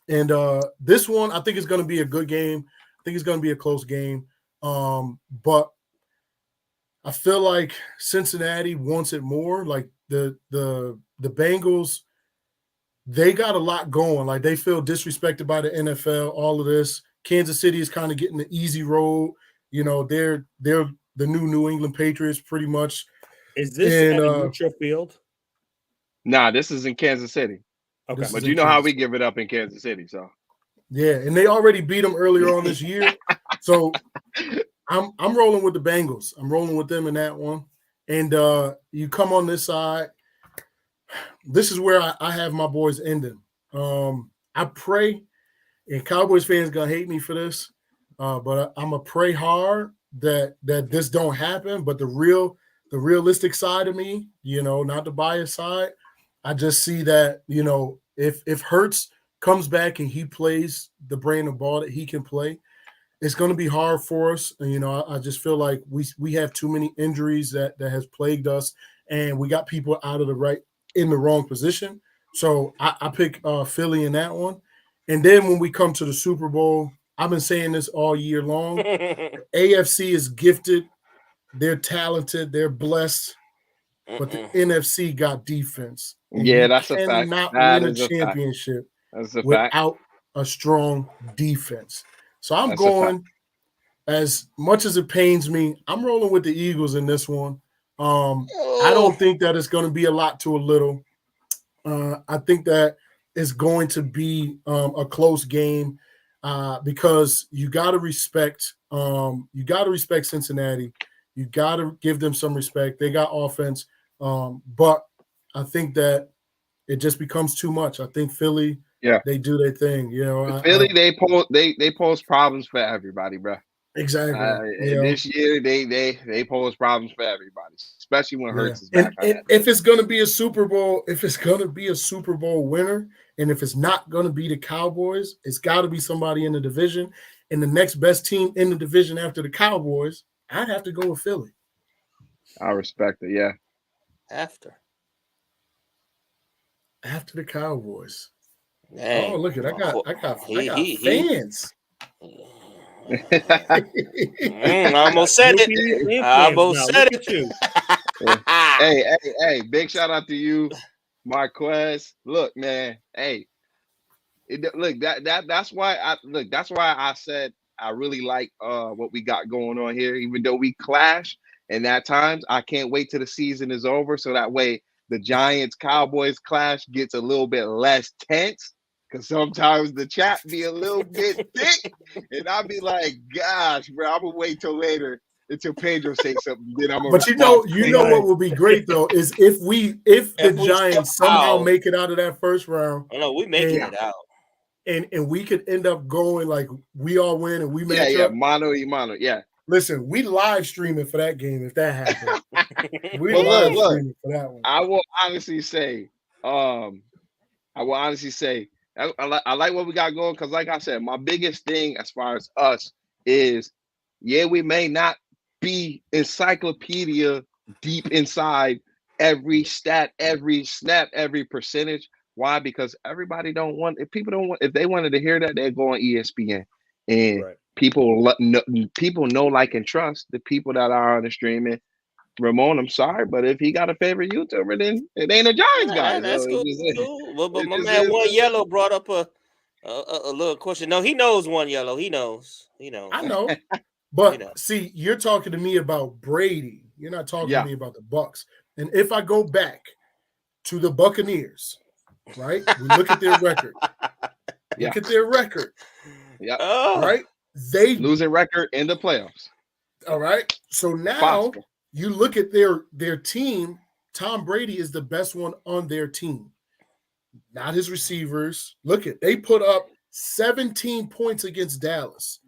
and this one I think is going to be a good game. I think it's going to be a close game. But I feel like Cincinnati wants it more. Like the Bengals, they got a lot going. Like they feel disrespected by the NFL, all of this. Kansas City is kind of getting the easy road. You know, they're the New England Patriots pretty much. Is this at a neutral field? Nah, this is in Kansas City. Okay. But you know how we give it up in Kansas City, so. Yeah, and they already beat them earlier on this year. So I'm rolling with the Bengals. I'm rolling with them in that one. And you come on this side. This is where I have my boys ending. I pray, and Cowboys fans gonna hate me for this, but I'm gonna pray hard that this don't happen. But the realistic side of me, you know, not the biased side, I just see that, you know, if Hurts comes back and he plays the brand of ball that he can play, it's going to be hard for us. And, you know, I just feel like we have too many injuries that has plagued us, and we got people in the wrong position. So I pick Philly in that one. And then when we come to the Super Bowl, I've been saying this all year long. AFC is gifted. They're talented. They're blessed. But the NFC got defense. Yeah, that's a fact. Not win a championship without a strong defense. So I'm going, as much as it pains me, I'm rolling with the Eagles in this one. I don't think that it's going to be a lot to a little. I think that it's going to be a close game because you got to respect Cincinnati. You got to give them some respect. They got offense, but I think that it just becomes too much. I think Philly, they do their thing. You know, Philly, they pose problems for everybody, bro. Exactly. This year, they pose problems for everybody, especially when Hurts is back. And if it's going to be a Super Bowl, winner, and if it's not going to be the Cowboys, it's got to be somebody in the division. And the next best team in the division after the Cowboys, I'd have to go with Philly. I respect it. Yeah. After the Cowboys. Dang. Oh, look at I got fans. I almost said it. I almost said it. Hey, big shout out to you. Marquez, look, man. Hey, look that's why I said I really like what we got going on here, even though we clash. And at times, I can't wait till the season is over, so that way the Giants Cowboys clash gets a little bit less tense. Because sometimes the chat be a little bit thick, and I'll be like, "Gosh, bro, I'm gonna wait till later until Pedro say something." Then I'm gonna. But you know what would be great though is if the Giants somehow make it out of that first round. Oh, no, we making it out. And we could end up going like we all win and we match up. Mano y mano, yeah. Listen, we live streaming for that game if that happens. We live streaming for that one. I will honestly say, I like what we got going because, like I said, my biggest thing as far as us is, we may not be encyclopedia deep inside every stat, every snap, every percentage. Why? Because everybody if they wanted to hear that, they'd go on ESPN. And people know, like, and trust the people that are on the streaming. Ramon, I'm sorry, but if he got a favorite YouTuber, then it ain't a Giants guy. That's cool. But my man One Yellow brought up a little question. No, he knows One Yellow. He knows. I know. But see, you're talking to me about Brady. You're not talking to me about the Bucs. And if I go back to the Buccaneers, right? We look at their record. Look at their record. Yeah. Right? They losing record in the playoffs. All right. So now you look at their team. Tom Brady is the best one on their team, not his receivers. They put up 17 points against Dallas.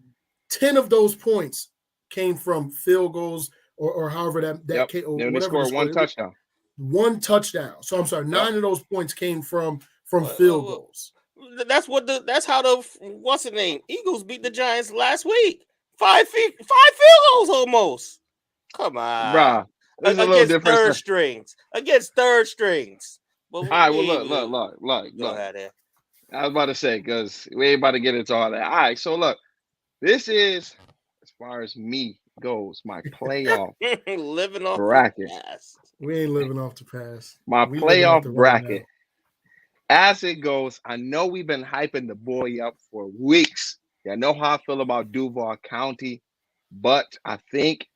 10 of those points came from field goals or however that came. Or they scored one touchdown. One touchdown. So I'm sorry, 9 of those points came from field goals. That's how the what's the name? Eagles beat the Giants last week. 5 field goals almost. Come on, bruh. Against third strings. All right, well, look. Go ahead. I was about to say, because we ain't about to get into all that. All right, so look, this is, as far as me goes, my playoff living off bracket. The past. We ain't living off the past. My playoff bracket. As it goes, I know we've been hyping the boy up for weeks. I know how I feel about Duval County, but I think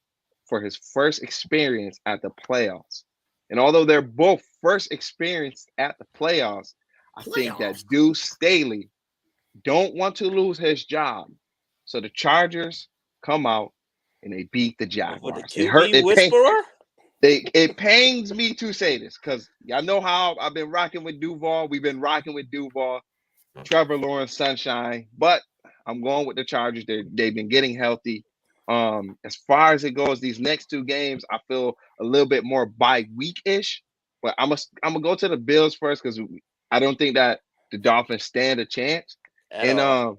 for his first experience at the playoffs, and although they're both first experience at the playoffs, I think that Deuce Staley don't want to lose his job. So the Chargers come out and they beat the Jaguars. It pains me to say this because y'all know how I've been rocking with Duval. We've been rocking with Duval, Trevor Lawrence, Sunshine, but I'm going with the Chargers. They've been getting healthy. As far as it goes, these next 2 games, I feel a little bit more bye-week-ish. But I'm gonna go to the Bills first because I don't think that the Dolphins stand a chance. I'm gonna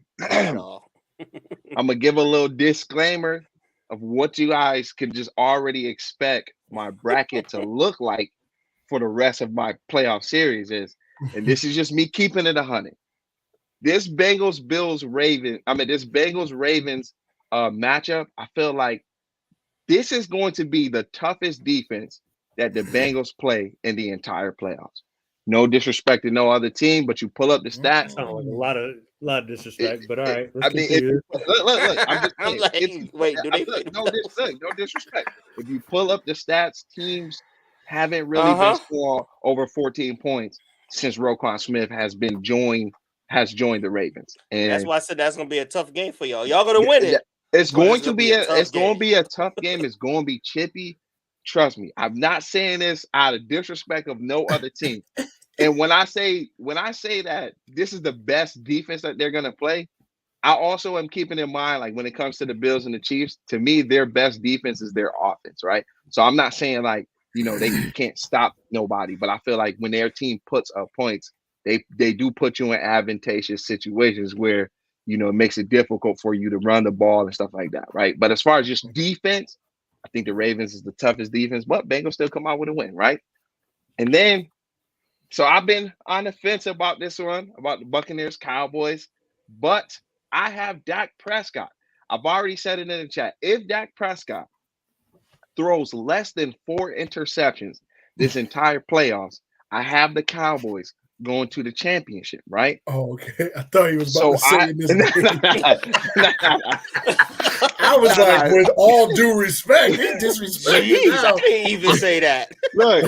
give a little disclaimer of what you guys can just already expect my bracket to look like for the rest of my playoff series is, and this is just me keeping it 100. This Bengals Ravens matchup, I feel like this is going to be the toughest defense that the Bengals play in the entire playoffs. No disrespect to no other team, but you pull up the stats. Like a lot of disrespect, but all right. Look. I'm just saying, wait, do they? No disrespect. If you pull up the stats, teams haven't really been scoring over 14 points since Roquan Smith has joined the Ravens, and that's why I said that's going to be a tough game for y'all. Y'all going to win it. It's going to be a tough game. It's going to be chippy. Trust me. I'm not saying this out of disrespect of no other team. And when I say that this is the best defense that they're going to play, I also am keeping in mind, like when it comes to the Bills and the Chiefs, to me, their best defense is their offense, right? So I'm not saying like, they can't stop nobody, but I feel like when their team puts up points, they do put you in advantageous situations where, it makes it difficult for you to run the ball and stuff like that, right? But as far as just defense, I think the Ravens is the toughest defense, but Bengals still come out with a win, right? And then, so I've been on the fence about this one, about the Buccaneers, Cowboys, but I have Dak Prescott. I've already said it in the chat. If Dak Prescott throws less than 4 interceptions this entire playoffs, I have the Cowboys going to the championship, right? Oh, okay. I thought he was about to say this. I was like, with all due respect, he disrespected. Jeez, I didn't even say that. Look,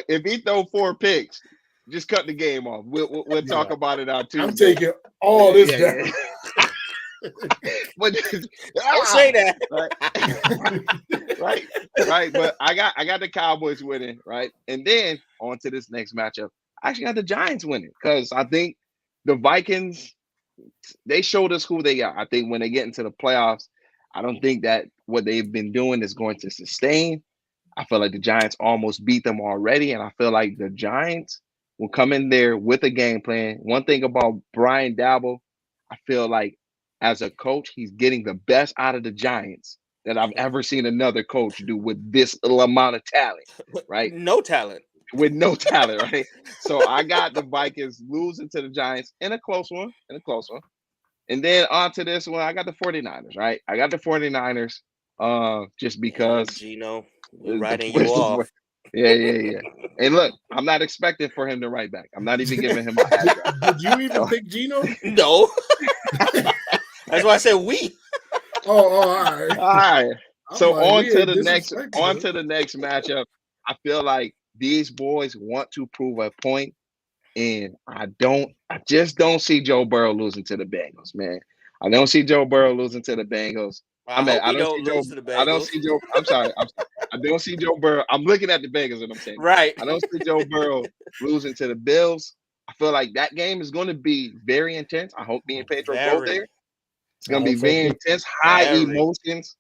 if he throw 4 picks, just cut the game off. We'll talk about it on Tuesday. I'm taking all this down. But don't say that. Right. But I got the Cowboys winning, right? And then on to this next matchup. I actually got the Giants winning because I think the Vikings, they showed us who they are. I think when they get into the playoffs, I don't think that what they've been doing is going to sustain. I feel like the Giants almost beat them already, and I feel like the Giants will come in there with a game plan. One thing about Brian Daboll, I feel like as a coach, he's getting the best out of the Giants that I've ever seen another coach do with this little amount of talent, right? No talent. With no talent, right? So I got the Vikings losing to the Giants in a close one. And then on to this one, I got the 49ers, right? I got the 49ers just because. Gino, writing you off. Yeah. And look, I'm not expecting for him to write back. I'm not even giving him a address. Did you even pick Gino? No. That's why I said we. All right. So like, on to the next matchup. I feel like these boys want to prove a point, and I just don't see Joe Burrow losing to the Bengals, man. I don't see Joe Burrow losing to the Bengals. I don't see Joe. I'm sorry. I don't see Joe Burrow. I'm looking at the Bengals, and I'm saying, right. I don't see Joe Burrow losing to the Bills. I feel like that game is going to be very intense. I hope me and Pedro go there. It's going to be very intense, high emotions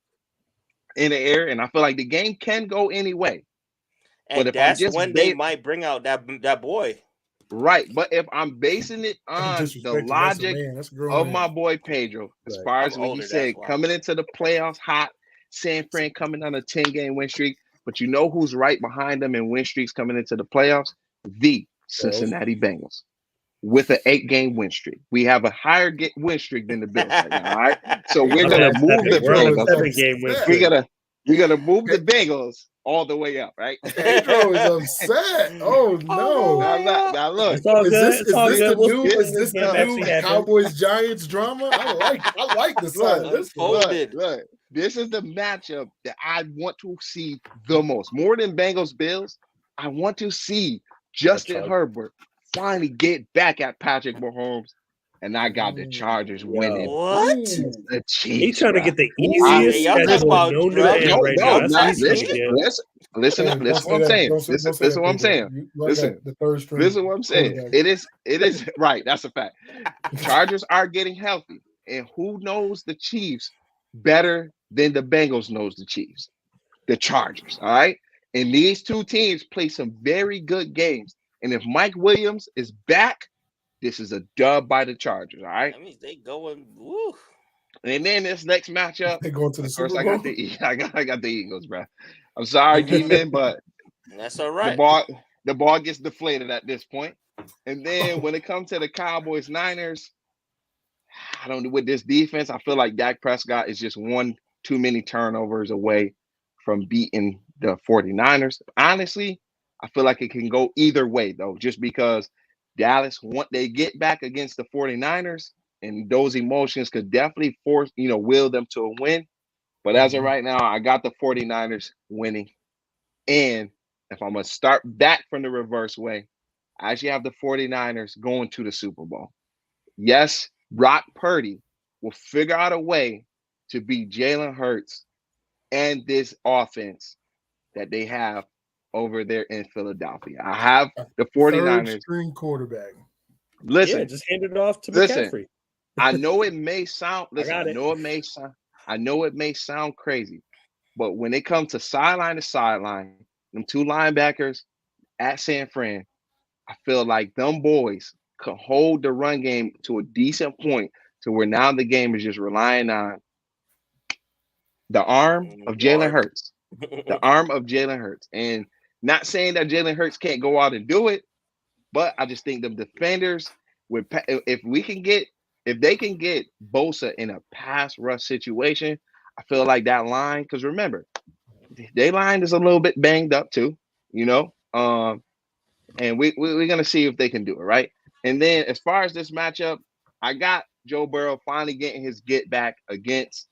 in the air, and I feel like the game can go any way. And but that's when they might bring out that boy. Right, but if I'm basing it on the logic of my boy Pedro, as far as when he said coming into the playoffs hot, San Fran coming on a 10-game win streak, but you know who's right behind them in win streaks coming into the playoffs? The Cincinnati Bengals with an 8-game win streak. We have a higher win streak than the Bills right now, all right? So we're going to move the Bengals. We're gonna move the Bengals all the way up, right? Pedro is upset. Oh no! Now look, is this the new Cowboys Giants drama? I like this. Look, this is the matchup that I want to see the most, more than Bengals Bills. I want to see Justin Herbert finally get back at Patrick Mahomes. And I got the Chargers winning. What? The Chiefs. He's trying to get the easiest schedule known to man right now. Listen what I'm saying. Listen what I'm saying. Listen, this is what I'm saying. It is right. That's a fact. Chargers are getting healthy. And who knows the Chiefs better than the Bengals knows the Chiefs? The Chargers. All right. And these two teams play some very good games. And if Mike Williams is back, this is a dub by the Chargers, all right? That means they going, woo. And then this next matchup, they going to the Super Bowl. I got the Eagles, bro. I'm sorry, G-Man, but that's all right. The ball gets deflated at this point. And then when it comes to the Cowboys Niners, I don't know, with this defense, I feel like Dak Prescott is just one too many turnovers away from beating the 49ers. Honestly, I feel like it can go either way, though, just because Dallas, once they get back against the 49ers, and those emotions could definitely will them to a win. But as of right now, I got the 49ers winning. And if I'm going to start back from the reverse way, I actually have the 49ers going to the Super Bowl. Yes, Brock Purdy will figure out a way to beat Jalen Hurts and this offense that they have over there in Philadelphia. I have the 49ers. Third-string quarterback. Listen. Just hand it off to McCaffrey. I know it may sound I know it may sound crazy, but when it comes to sideline, them two linebackers at San Fran, I feel like them boys could hold the run game to a decent point to where now the game is just relying on the arm of Jalen Hurts. The arm of Jalen Hurts. And not saying that Jalen Hurts can't go out and do it, but I just think the defenders, if they can get Bosa in a pass rush situation, I feel like that line, because remember, their line is a little bit banged up too, and we're gonna see if they can do it, right? And then as far as this matchup, I got Joe Burrow finally getting his get back against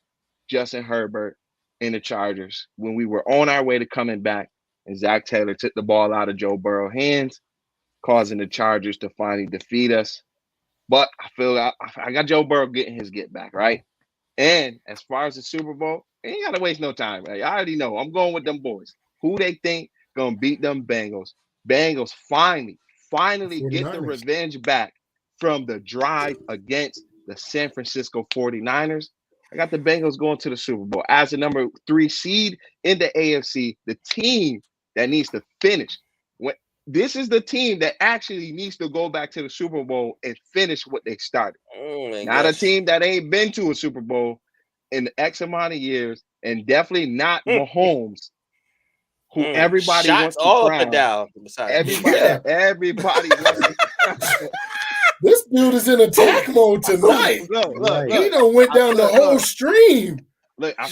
Justin Herbert in the Chargers when we were on our way to coming back, and Zach Taylor took the ball out of Joe Burrow's hands, causing the Chargers to finally defeat us. But I feel I got Joe Burrow getting his get back, right? And as far as the Super Bowl, ain't gotta waste no time. Right? I already know. I'm going with them boys. Who they think gonna beat them Bengals? Bengals finally get the revenge back from the drive against the San Francisco 49ers. I got the Bengals going to the Super Bowl as the number 3 seed in the AFC, the team that needs to finish. This is the team that actually needs to go back to the Super Bowl and finish what they started. Not a team that ain't been to a Super Bowl in X amount of years, and definitely not Mahomes, who everybody wants to all crown. up and down. Everybody wants to crown. This dude is in attack mode tonight. Look, he done went down the whole stream. Look, I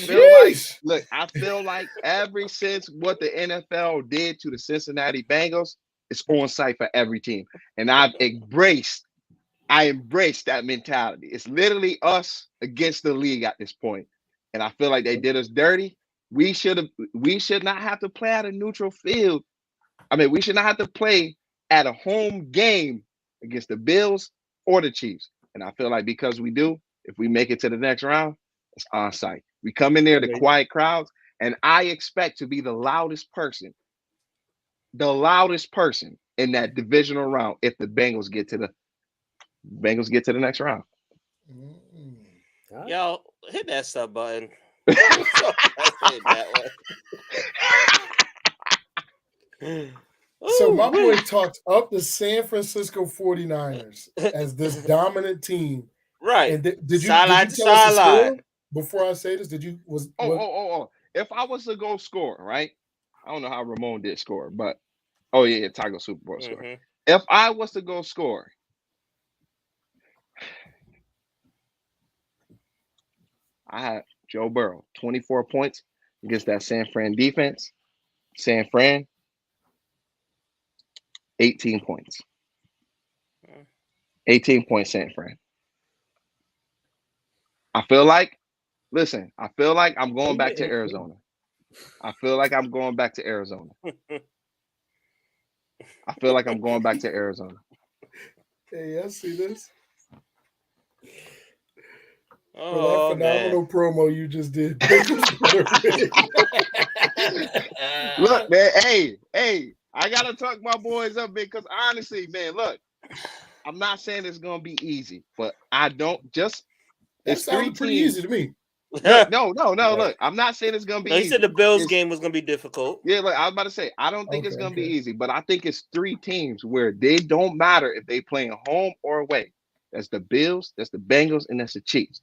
feel like ever since what the NFL did to the Cincinnati Bengals, it's on site for every team. And I embraced that mentality. It's literally us against the league at this point. And I feel like they did us dirty. We should not have to play at a neutral field. I mean, we should not have to play at a home game against the Bills or the Chiefs. And I feel like because we do, if we make it to the next round, it's on site. We come in there, the quiet crowds, and I expect to be the loudest person in that divisional round if the Bengals get to the next round. Yo, hit that sub button. So my boy talked up the San Francisco 49ers as this dominant team. Right. And did you tell us the score? Before I say this, did you if I was to go score, right? I don't know how Ramon did score, but Tiger Super Bowl score. If I was to go score, I had Joe Burrow 24 points against that San Fran defense. San Fran 18 points. 18 points San Fran. I feel like I'm going back to Arizona. I feel like I'm going back to Arizona. Hey, I see this. Oh, that phenomenal promo you just did. Look, man, hey, I gotta talk my boys up because honestly, man, look, I'm not saying it's gonna be easy, but It sounded pretty easy to me. No. Look, I'm not saying it's gonna be easy. He said the Bills game was gonna be difficult. Yeah, look, I was about to say I don't think it's gonna be easy, but I think it's 3 teams where they don't matter if they playing home or away. That's the Bills, that's the Bengals, and that's the Chiefs.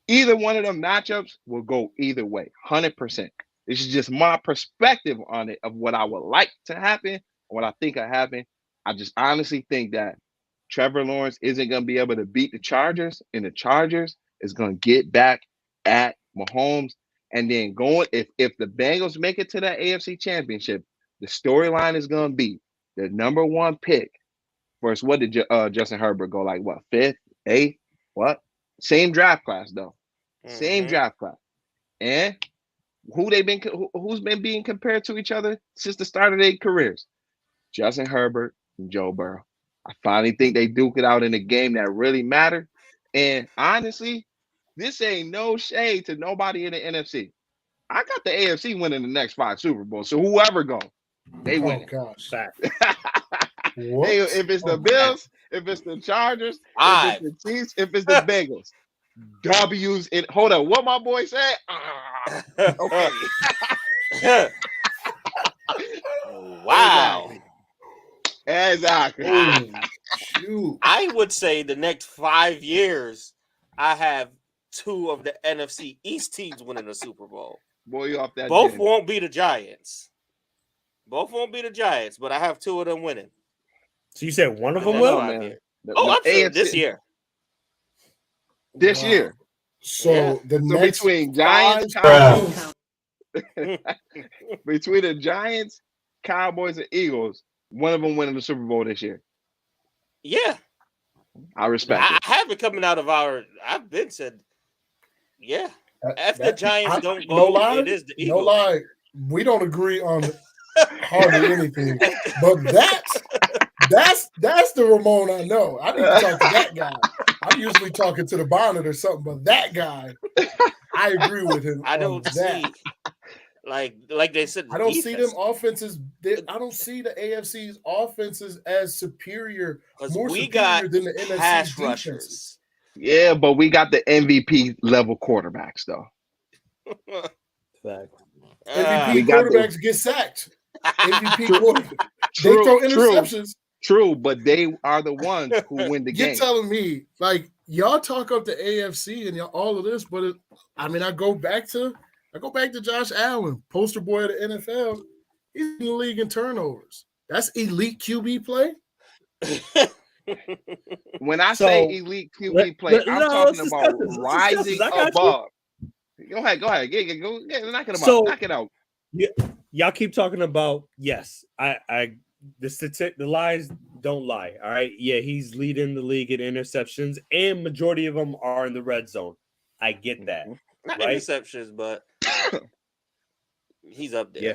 Either one of them matchups will go either way, 100%. This is just my perspective on it of what I would like to happen, what I think will happen. I just honestly think that Trevor Lawrence isn't going to be able to beat the Chargers, and the Chargers is going to get back at Mahomes. And then if the Bengals make it to that AFC Championship, the storyline is going to be the number 1 pick versus what did Justin Herbert go like, what, 5th, 8th, what? Same draft class, though. Same draft class. And who's been being compared to each other since the start of their careers? Justin Herbert and Joe Burrow. I finally think they duke it out in a game that really mattered. And honestly, this ain't no shade to nobody in the NFC. I got the AFC winning the next 5 Super Bowls. So whoever goes, they win. Oh, gosh. Hey, if it's the Bills, if it's the Chargers, if it's the Chiefs, if it's the Bengals, W's in. Hold on, what my boy said? Okay. Wow. Exactly. I would say the next 5 years, I have 2 of the NFC East teams winning the Super Bowl. Boy, you off that. Both won't be the Giants. But I have 2 of them winning. So you said one of them will? I'm sure this year. This year. So between Giants, Cowboys, between the Giants, Cowboys, and Eagles, One of them winning the Super Bowl this year. Yeah. I respect it. I have it coming out of I've been said, yeah. If the Giants don't go, it is the Eagles. No lie. We don't agree on hardly anything. But that's the Ramon I know. I need to talk to that guy. I'm usually talking to the bonnet or something, but that guy, I agree with him. I don't see like they said. I don't see them offenses. I don't see the AFC's offenses as superior, more superior than the NFC's defenses. Yeah, but we got the MVP level quarterbacks though. MVP quarterbacks get sacked. MVP quarterbacks. They throw interceptions. True, but they are the ones who win the game. You're telling me, like, y'all talk up the AFC and y'all all of this, but I go back to Josh Allen, poster boy of the NFL. He's in the league in turnovers. That's elite QB play. When I say elite QB play, I'm talking about rising above. Go ahead. Go, knock it out. Yeah, y'all keep talking about, yes, the lies don't lie. All right. Yeah, he's leading the league in interceptions, and majority of them are in the red zone. I get that. Not interceptions, but he's up there. Yeah.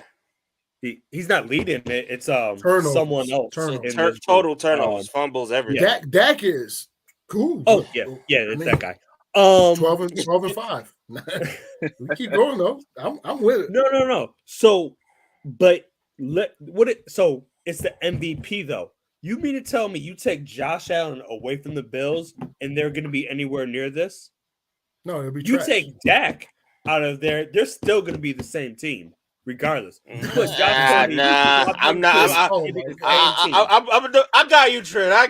He's not leading it. It's someone else. Total turnovers, fumbles, everything. Dak is cool. Oh, it's that guy. 12 and 5. We keep going though. I'm with it. No. So, but it's the MVP though. You mean to tell me you take Josh Allen away from the Bills and they're going to be anywhere near this? No, it'll be you trash. Take Dak out of there, they're still going to be the same team, regardless. I'm not. I got you, Trent. I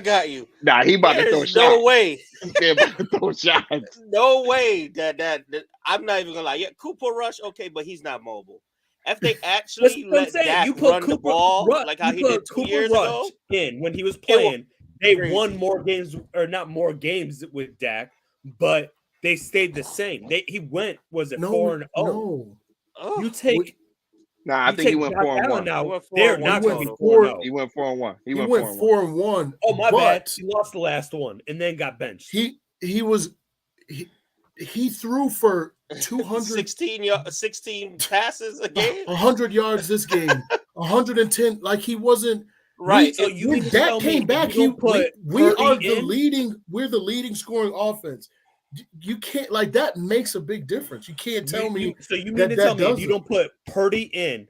got you. Nah, he about to throw shots. No way. He about to throw shots. No way. That I'm not even gonna lie. Yeah, Cooper Rush, okay, but he's not mobile. If they actually let Dak run the ball like how he did 2 years ago, when he was playing, they won more games, or not more games with Dak, but they stayed the same. He went, was it 4-0? No. You take. Nah, I think he went 4-1. Now they're not going to be 4-0. He went 4-1. He went 4-1. Oh my bad. He lost the last one and then got benched. He threw for 16 passes a game, 100 yards this game, 110. Like he wasn't right. So Dak came back. We're the leading scoring offense. You can't, like, that makes a big difference. You can't tell me. So you mean to tell me if you don't put Purdy in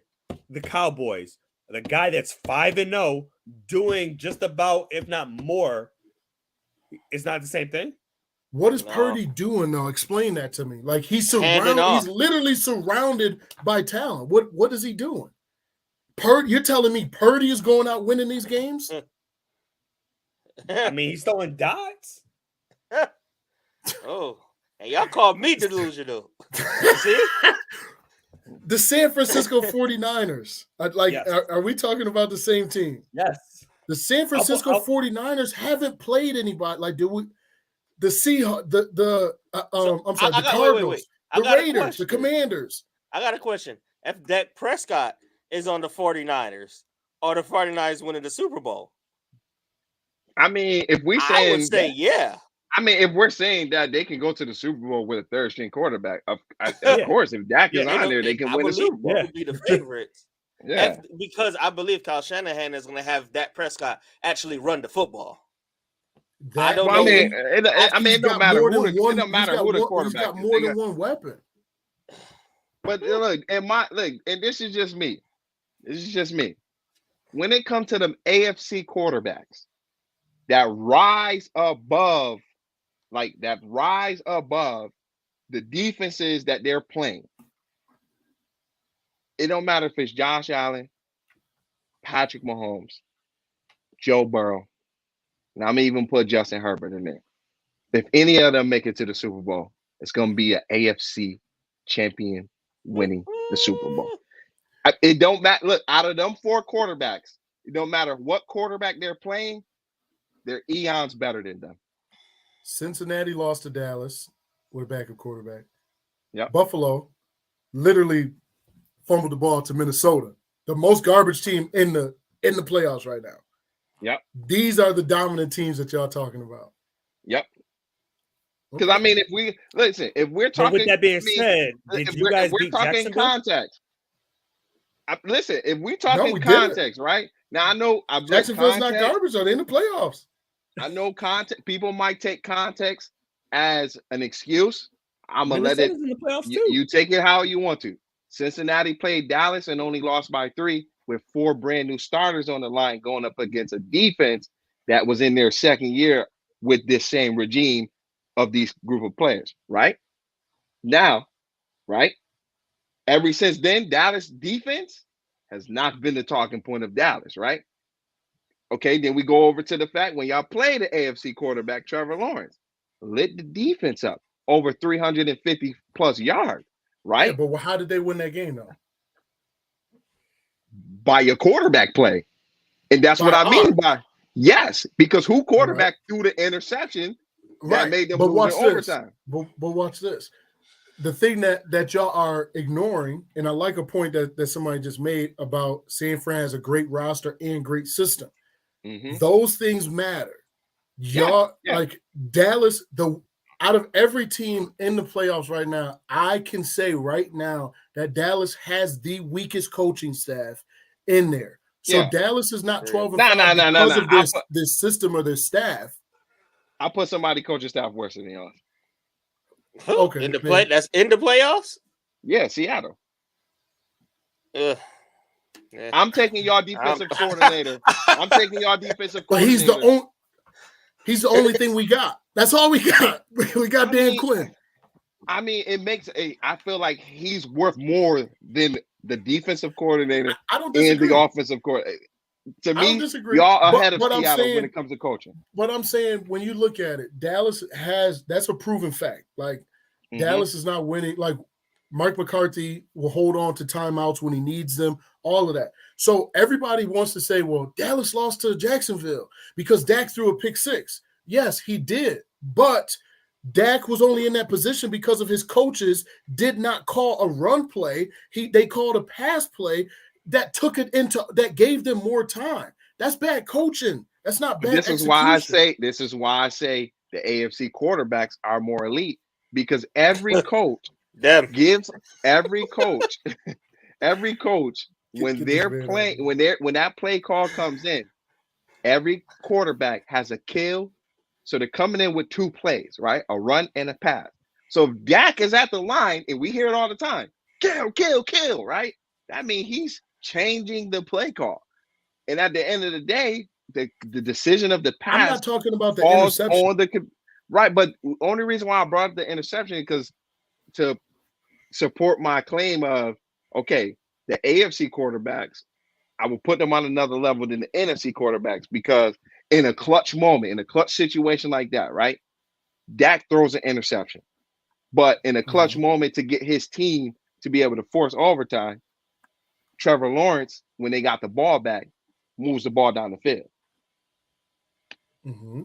the Cowboys, the guy that's 5-0, doing just about, if not more, it's not the same thing? What is Purdy doing though? Explain that to me. Like he's literally surrounded by talent. What is he doing? You're telling me Purdy is going out winning these games? I mean, he's throwing dots. Oh, and y'all called me delusional. See? The San Francisco 49ers. Are we talking about the same team? Yes. The San Francisco 49ers haven't played anybody. Like, do we? The Seahawks, the Cardinals, the Raiders, the Commanders. I got a question. If Dak Prescott is on the 49ers, or the 49ers winning the Super Bowl? I mean, if we I would say yeah. I mean, if we're saying that they can go to the Super Bowl with a third-string quarterback, of course, if Dak is on there, they can win the Super Bowl. Would be the favorites. Because I believe Kyle Shanahan is going to have Dak Prescott actually run the football. It don't matter who the quarterback is. He's got more than one weapon. But and this is just me. When it comes to them AFC quarterbacks that rise above the defenses that they're playing, it don't matter if it's Josh Allen, Patrick Mahomes, Joe Burrow. Now I'm even put Justin Herbert in there. If any of them make it to the Super Bowl, it's going to be an AFC champion winning the Super Bowl. It don't matter. Look, out of them 4 quarterbacks, it don't matter what quarterback they're playing, they're eons better than them. Cincinnati lost to Dallas with a backup quarterback. Yep. Buffalo literally fumbled the ball to Minnesota, the most garbage team in the in the playoffs right now. Yep. These are the dominant teams that y'all talking about. Yep. Because I mean, if we're talking, but with that being said, did you guys we're beat talking Jacksonville? context. Listen, if we're talking context, right now, I know Jacksonville's not garbage. Are they in the playoffs? I know context. People might take context as an excuse. I'm gonna let it. In the playoffs too. You take it how you want to. Cincinnati played Dallas and only lost by 3 with 4 brand new starters on the line going up against a defense that was in their second year with this same regime of these group of players, right? Now, right? Ever since then, Dallas defense has not been the talking point of Dallas, right? Okay, then we go over to the fact when y'all play the AFC quarterback, Trevor Lawrence, lit the defense up over 350 plus yards, right? Yeah, but how did they win that game, though? By your quarterback play. And that's what I mean by, yes, because who quarterback threw the interception that made them lose in overtime? But watch this. The thing that y'all are ignoring, and I like a point that somebody just made about San Fran has a great roster and great system. Mm-hmm. Those things matter. Y'all like Dallas, out of every team in the playoffs right now, I can say right now that Dallas has the weakest coaching staff in there. So Dallas is not 12-5 because of this system or their staff. I'll put somebody coaching staff worse than y'all. Okay, that's in the playoffs. Yeah, Seattle. I'm taking y'all defensive coordinator. I'm taking y'all defensive coordinator. But he's the only thing we got. That's all we got. We got Dan Quinn. I mean, I feel like he's worth more than the defensive coordinator and the offensive coordinator. To me, y'all ahead of Seattle when it comes to coaching. But I'm saying when you look at it, Dallas that's a proven fact. Like Dallas is not winning. Like Mike McCarthy will hold on to timeouts when he needs them, all of that. So everybody wants to say, well, Dallas lost to Jacksonville because Dak threw a pick 6. Yes, he did. But Dak was only in that position because of his coaches did not call a run play. They called a pass play that gave them more time. That's bad coaching. That's not bad. This is why I say the AFC quarterbacks are more elite because every coach gives every coach when they're playing when that play call comes in, every quarterback has a kill. So they're coming in with 2 plays, right? A run and a pass. So if Dak is at the line, and we hear it all the time, kill, right? That means he's changing the play call. And at the end of the day, the decision of the pass. I'm not talking about the interception. Right, but the only reason why I brought up the interception is because to support my claim of, okay, the AFC quarterbacks, I will put them on another level than the NFC quarterbacks because in a clutch moment, in a clutch situation like that, right? Dak throws an interception. But in a clutch moment to get his team to be able to force overtime, Trevor Lawrence, when they got the ball back, moves the ball down the field. Mm-hmm.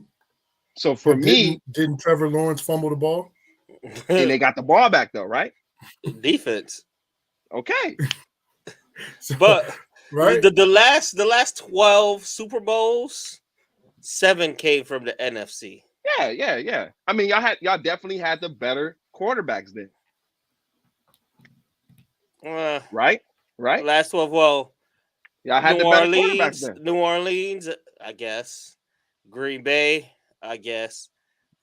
So for me... Didn't Trevor Lawrence fumble the ball? And they got the ball back though, right? Defense. Okay. But the last 12 Super Bowls, 7 came from the NFC. Yeah. I mean, y'all definitely had the better quarterbacks then. Right? Last 12, well, y'all had the better quarterbacks then. New Orleans, I guess. Green Bay, I guess.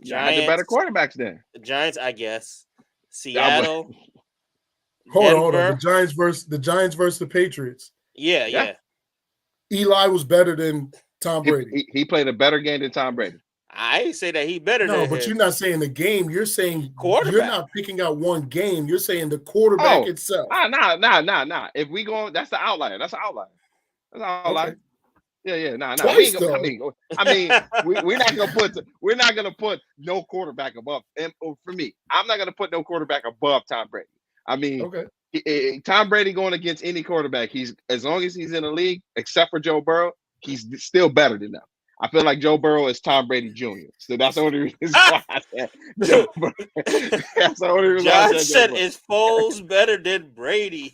Giants, had the better quarterbacks then. The Giants, I guess. Seattle. Hold on. The Giants versus the Patriots. Yeah. Eli was better than Tom Brady. He played a better game than Tom Brady. I ain't say that he better than him. No, but you're not saying the game. You're saying quarterback. You're not picking out one game. You're saying the quarterback itself. Nah. If we go, that's the outlier. That's an outlier. Okay. Yeah. Nah. Twice, I mean, we're not gonna put no quarterback above. And for me, I'm not gonna put no quarterback above Tom Brady. I mean, Tom Brady going against any quarterback, he's as long as he's in the league, except for Joe Burrow, he's still better than them. I feel like Joe Burrow is Tom Brady Jr. So that's the only reason why I said Joe Burrow. That's the only reason John said is Foles better than Brady?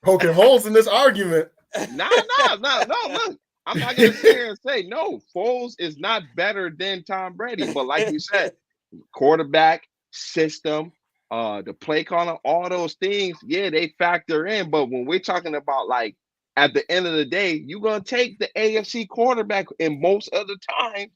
poking holes in this argument. No. Look, I'm not gonna sit here and say no. Foles is not better than Tom Brady, but like you said, quarterback, system, the play calling, all those things, yeah, they factor in. But when we're talking about like at the end of the day, you're gonna take the AFC quarterback in most of the time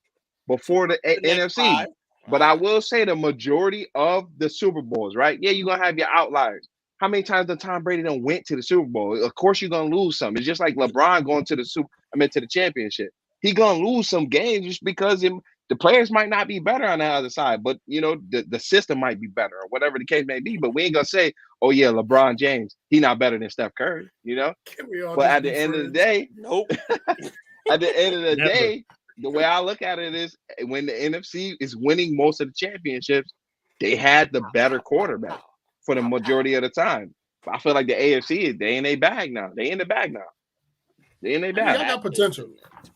before the NFC. 5. But I will say the majority of the Super Bowls, right? Yeah, you're gonna have your outliers. How many times did Tom Brady done went to the Super Bowl? Of course, you're gonna lose some. It's just like LeBron going to the championship. He gonna lose some games just because the players might not be better on the other side, but you know the system might be better or whatever the case may be. But we ain't gonna say, oh yeah, LeBron James, he not better than Steph Curry, you know. But at the end of the day, nope. At the end of the day, the way I look at it is when the NFC is winning most of the championships, they had the better quarterback for the majority of the time. I feel like the AFC, they in their bag now. They in the bag now. They in their bag. I got potential.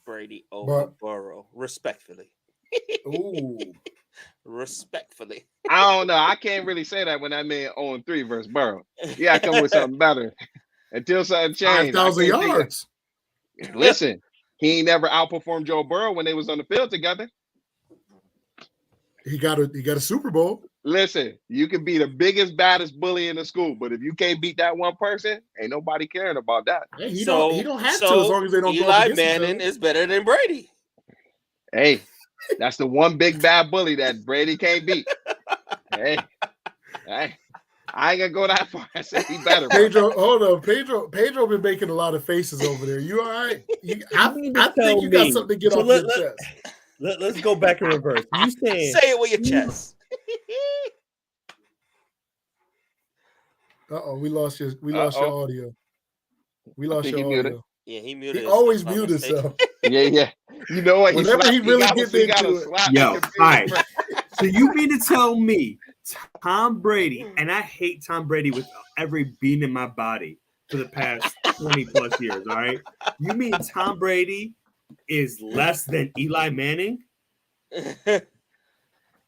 Brady over Burrow, respectfully. Ooh. Respectfully. I don't know. I can't really say that when that man 0-3 versus Burrow. Yeah, I come with something better. Until something changed. 5,000 yards. Listen, he ain't never outperformed Joe Burrow when they was on the field together. He got a Super Bowl. Listen, you can be the biggest, baddest bully in the school, but if you can't beat that one person, ain't nobody caring about that. Hey, he don't have to as long as they don't Eli Manning is better than Brady. Hey, that's the one big bad bully that Brady can't beat. Hey, I ain't gonna go that far. I say he better. Pedro, hold on. Pedro been making a lot of faces over there. You all right? I think you got something to get off your chest. Let's go back in reverse. You saying say it with your chest. We lost your audio. We lost your audio. Muted. Yeah, he muted. He always muted himself. Yeah. You know what? Whenever he really gets into it. Yo, all right. So you mean to tell me Tom Brady, and I hate Tom Brady with every beat in my body for the past 20 plus years, all right? You mean Tom Brady is less than Eli Manning?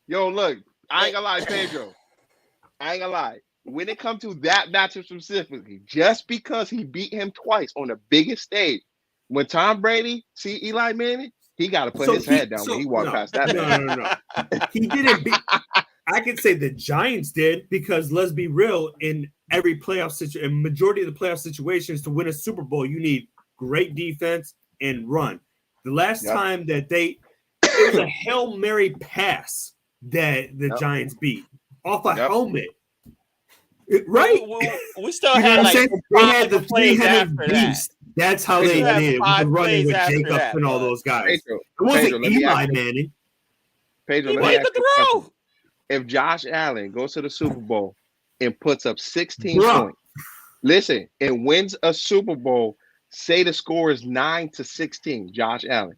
Yo, look, I ain't gonna lie, Pedro. I ain't gonna lie. When it comes to that matchup specifically, just because he beat him twice on the biggest stage, when Tom Brady see Eli Manning, he got to put his head down when he walked past that. No. He didn't beat. I could say the Giants did because let's be real, in every playoff situation, majority of the playoff situations to win a Super Bowl, you need great defense and run. The last time that it was a Hail Mary pass that the Giants beat off a helmet. Right? We still had like they had the 3-headed beast. That's how they did with running with Jacobs and all those guys. It wasn't Eli Manning. Pedro, let me ask you a question. If Josh Allen goes to the Super Bowl and puts up 16 points, listen, and wins a Super Bowl, say the score is 9-16, Josh Allen.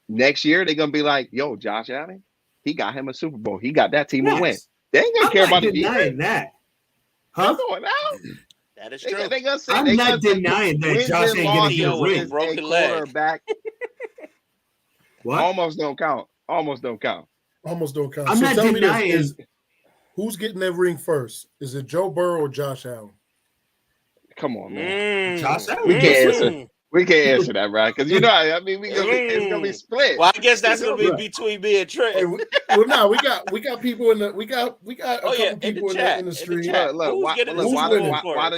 Next year, they're going to be like, yo, Josh Allen, he got him a Super Bowl. He got that team to win. They ain't going to care about the defense. That. Huh? That is true. I'm not denying that Josh ain't going to get a ring. Broken leg. What? Almost don't count. I'm not denying. Who's getting that ring first? Is it Joe Burrow or Josh Allen? Come on, man. Josh Allen. We can't answer that, right? Because it's gonna be split. Well, I guess that's gonna be between me and Trey. Hey, we got people in the we got a couple people in the street. Look, why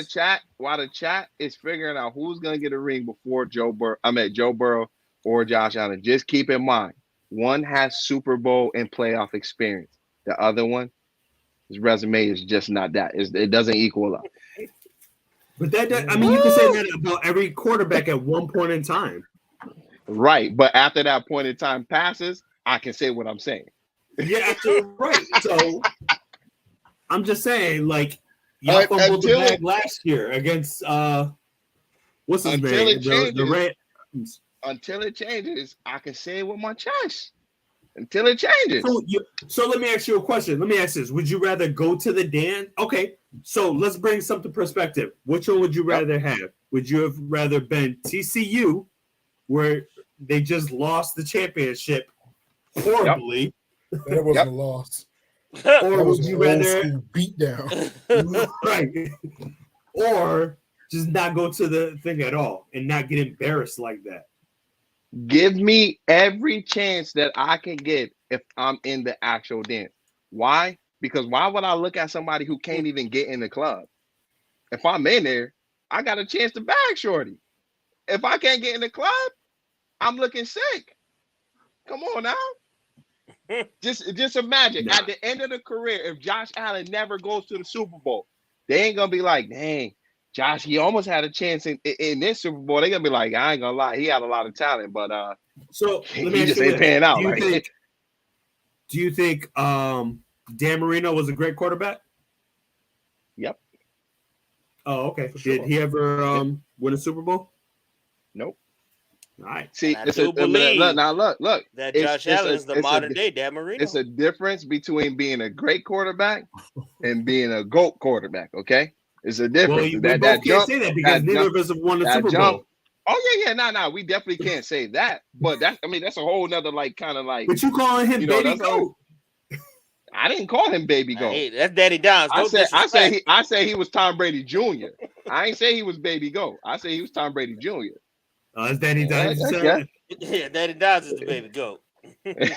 the chat is figuring out who's gonna get a ring before Joe Burrow or Josh Allen. Just keep in mind, one has Super Bowl and playoff experience. The other one, his resume is just not that. It doesn't equal up. But you can say that about every quarterback at one point in time. Right. But after that point in time passes, I can say what I'm saying. Yeah, right. So I'm just saying, like, y'all fumbled the bag last year against what's his name? The Rams. Until it changes, I can say it with my chest. Until it changes. So let me ask you a question. Let me ask this. Would you rather go to the dance? Okay. So let's bring something perspective. Which one would you rather have? Would you have rather been TCU, where they just lost the championship horribly? That wasn't a loss. Or would you rather beat down? Right. Or just not go to the thing at all and not get embarrassed like that. Give me every chance that I can get if I'm in the actual dance. Why? Because why would I look at somebody who can't even get in the club? If I'm in there, I got a chance to bag shorty. If I can't get in the club, I'm looking sick. Come on now. Just imagine at the end of the career, if Josh Allen never goes to the Super Bowl, they ain't gonna be like, dang, Josh, he almost had a chance in this Super Bowl. They're gonna be like, I ain't gonna lie, he had a lot of talent, but so he just ain't paying out. Do you think Dan Marino was a great quarterback? Yep. Oh, okay. Did he ever win a Super Bowl? Nope. All right. See, I do believe look. That Josh Allen is the modern day Dan Marino. It's a difference between being a great quarterback and being a GOAT quarterback. Okay, it's a difference. Well, we both can't say that because neither of us have won the Super Bowl. Oh yeah. No. We definitely can't say that. But that's a whole nother kind of. But you calling him baby GOAT? I didn't call him baby GOAT. Hey, that's Daddy Downs. I said he was Tom Brady Jr. I ain't say he was baby GOAT. I say he was Tom Brady Jr. Oh, that's Daddy Downs. Yeah, Daddy Downs is the baby GOAT. Look.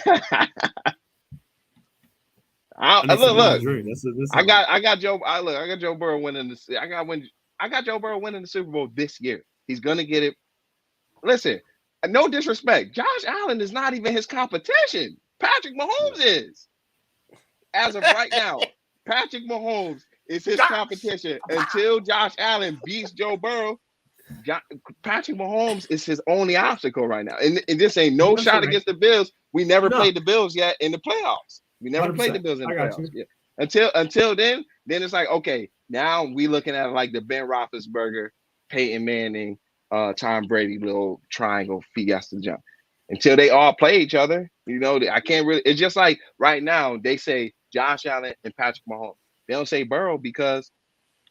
I got Joe Burrow winning the. I got Joe Burrow winning the Super Bowl this year. He's gonna get it. Listen, no disrespect. Josh Allen is not even his competition. Patrick Mahomes is. As of right now, Patrick Mahomes is his competition until Josh Allen beats Joe Burrow. Patrick Mahomes is his only obstacle right now, and this ain't no shot against the Bills. We never played the Bills yet in the playoffs. We never played the Bills in the playoffs. Yeah. Until then it's like, okay, now we looking at like the Ben Roethlisberger, Peyton Manning, Tom Brady little triangle fiesta jump. Until they all play each other, I can't really. It's just like right now they say Josh Allen and Patrick Mahomes. They don't say Burrow because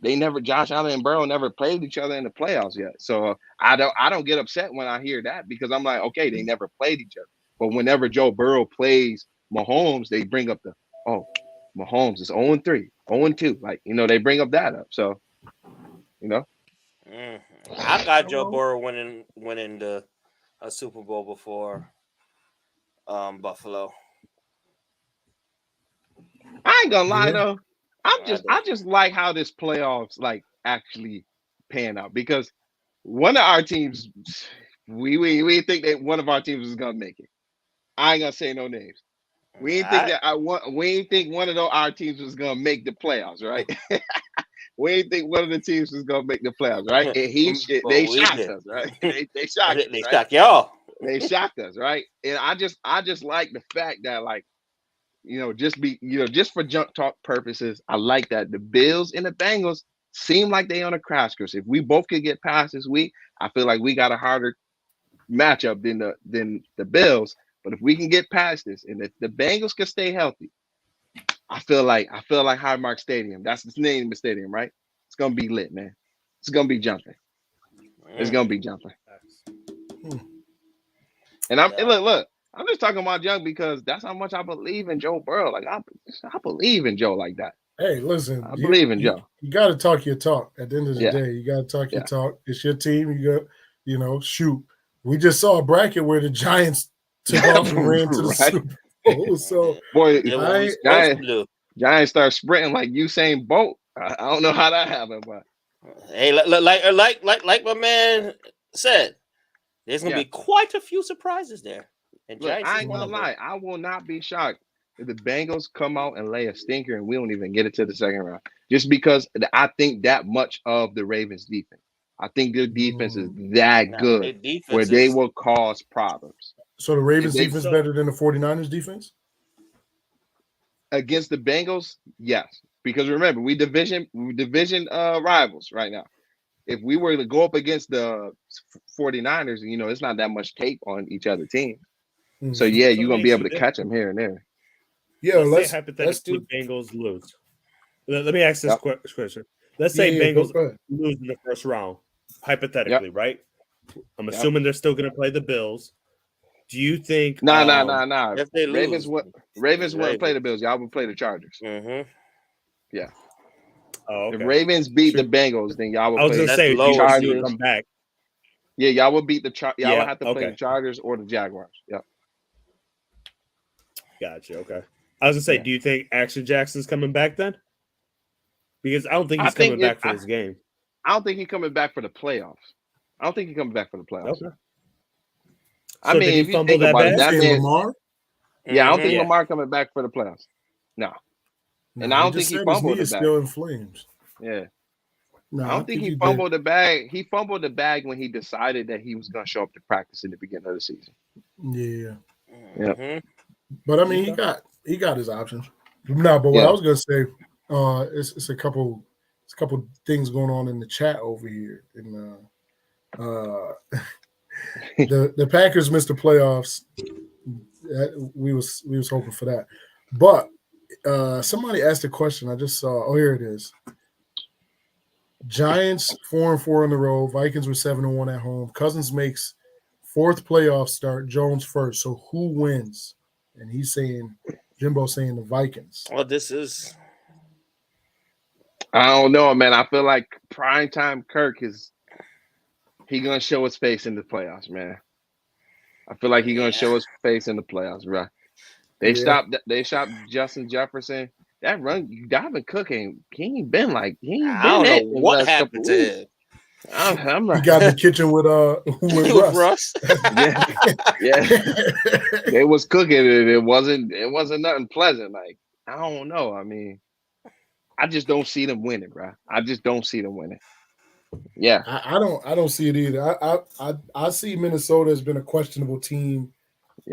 Josh Allen and Burrow never played each other in the playoffs yet. So I don't get upset when I hear that because I'm like, okay, they never played each other. But whenever Joe Burrow plays Mahomes, they bring up Mahomes is 0-3, 0-2. Like, they bring up that up. So, I got Joe Burrow winning a Super Bowl before Buffalo. I ain't gonna lie though. I just like how this playoffs like actually pan out because one of our teams, we think that one of our teams is gonna make it. I ain't gonna say no names. We ain't think one of our teams was gonna make the playoffs, right? We ain't think one of the teams was gonna make the playoffs, right? And they shocked us, right? They shocked us. They shocked y'all. They shocked us, right? And I just like the fact that like, just for junk talk purposes, I like that the Bills and the Bengals seem like they on a crash course. If we both could get past this week, I feel like we got a harder matchup than the Bills. But if we can get past this, and if the Bengals can stay healthy, I feel like Highmark Stadium. That's the name of the stadium, right? It's gonna be lit, man. It's gonna be jumping. It's gonna be jumping. And look. I'm just talking about Young because that's how much I believe in Joe Burrow. Like I believe in Joe like that. Hey, listen, I believe in Joe. You got to talk your talk. At the end of the day, you got to talk your talk. It's your team. You got, shoot. We just saw a bracket where the Giants took off and ran to the Super Bowl. So, boy, Giants start sprinting like Usain Bolt. I don't know how that happened, but hey, like my man said, there's gonna be quite a few surprises there. Look, I ain't gonna lie. I will not be shocked if the Bengals come out and lay a stinker and we don't even get it to the second round. Just because I think that much of the Ravens defense. I think their defense is that good where they will cause problems. So the Ravens defense better than the 49ers defense? Against the Bengals, yes. Because remember, we division rivals right now. If we were to go up against the 49ers, it's not that much tape on each other team. So you're gonna be able to catch them here and there. Yeah, let's do Bengals lose. Let me ask this question. Let's say Bengals lose in the first round, hypothetically, right? I'm assuming they're still gonna play the Bills. Do you think? No. If they lose, Ravens wouldn't play the Bills. Y'all would play the Chargers. Mm-hmm. Yeah. Oh, okay. If Ravens beat the Bengals, then y'all will play gonna say, the Chargers. Come back. Yeah, y'all will beat y'all will have to play okay. the Chargers or the Jaguars. Yeah. Gotcha. Okay. I was gonna say, do you think Action Jackson's coming back then? Because I don't think he's coming back for this game. I don't think he's coming back for the playoffs. Okay. I So mean, did he if you fumble think that about bad? it, that means Lamar? Yeah, I don't think Lamar coming back for the playoffs. No. And I don't think he fumbled the bag. Still in flames. Yeah. No, I don't think he fumbled the bag. He fumbled the bag when he decided that he was going to show up to practice in the beginning of the season. Yeah. Yeah. But I mean, he got his options. No, but what I was going to say, it's a couple things going on in the chat over here, and the Packers missed the playoffs. We was hoping for that, but somebody asked a question. I just saw. Oh, here it is. Giants 4-4 in a row. Vikings were 7-1 at home. Cousins makes fourth playoff start. Jones first. So who wins? And he's saying, Jimbo's saying the Vikings. Well, this is. I don't know, man. I feel like primetime Kirk gonna show his face in the playoffs, man. I feel like he's gonna show his face in the playoffs, bro. They stopped Justin Jefferson. That run, Dalvin Cook ain't been like I don't know what happened to him. I'm like, he got in the kitchen with Russ. yeah. It was cooking and it wasn't nothing pleasant. Like, I don't know. I mean, I just don't see them winning, bro. I just don't see them winning. Yeah. I don't see it either. I see Minnesota has been a questionable team